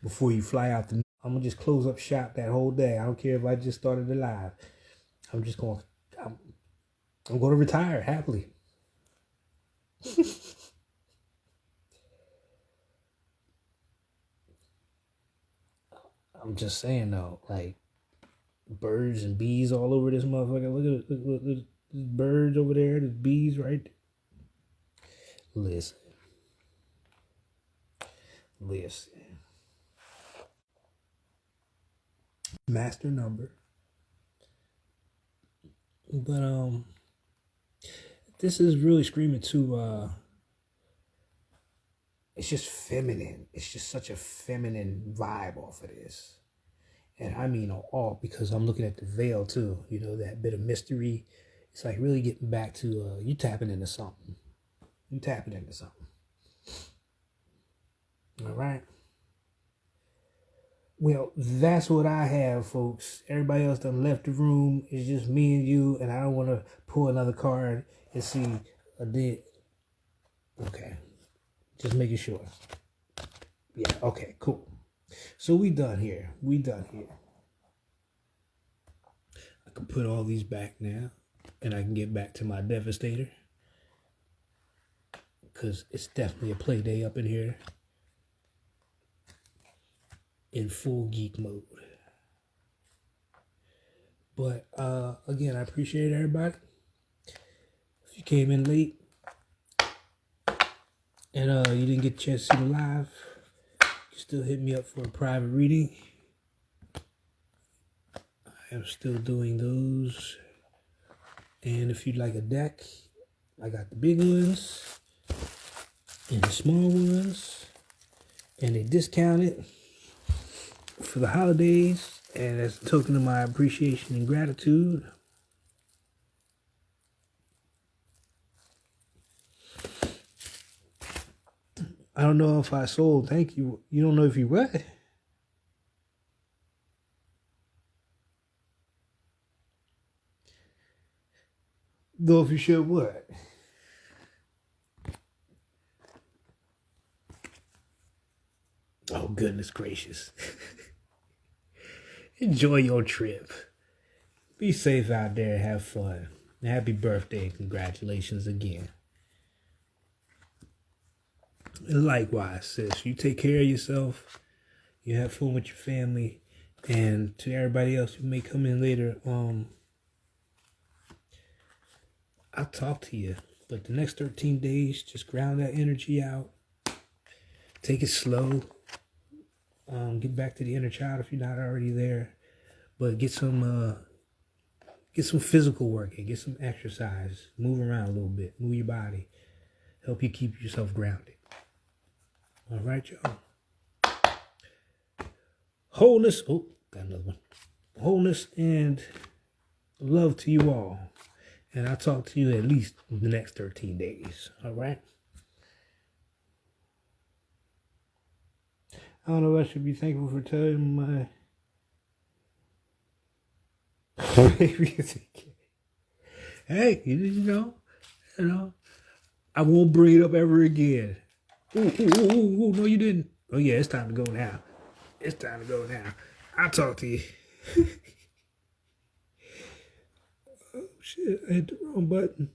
Before you fly out I'm going to just close up shop that whole day. I don't care if I just started a live. I'm going to retire happily. I'm just saying though, like birds and bees all over this motherfucker. Look at there's birds over there. There's bees right there. Listen. Master number. But this is really screaming to it's just feminine. It's just such a feminine vibe off of this. And I mean all, because I'm looking at the veil too. You know, that bit of mystery. It's like really getting back to you tapping into something. All right. Well, that's what I have, folks. Everybody else done left the room. It's just me and you, and I don't want to pull another card and see a did. Okay. Just making sure. Yeah, okay, cool. So we done here. I can put all these back now, and I can get back to my devastator, because it's definitely a play day up in here in full geek mode. But again, I appreciate everybody. If you came in late and you didn't get a chance to see the live, you still hit me up for a private reading. I am still doing those. And if you'd like a deck, I got the big ones and the small ones, and they discounted for the holidays, and as a token of my appreciation and gratitude. I don't know if I sold. Thank you. You don't know if you what? Know if you should what? Oh, goodness gracious. Enjoy your trip. Be safe out there. Have fun. Happy birthday. Congratulations again. And likewise, sis, you take care of yourself. You have fun with your family. And to everybody else who may come in later, I'll talk to you. But the next 13 days, just ground that energy out. Take it slow. Get back to the inner child if you're not already there. But get some physical work in. Get some exercise. Move around a little bit. Move your body. Help you keep yourself grounded. All right, y'all. Wholeness. Oh, got another one. Wholeness and love to you all. And I'll talk to you at least the next 13 days. All right? I don't know if I should be thankful for telling my hey, you know, I won't bring it up ever again. Ooh, no, you didn't. Oh, yeah, it's time to go now. I'll talk to you. Oh, shit, I hit the wrong button.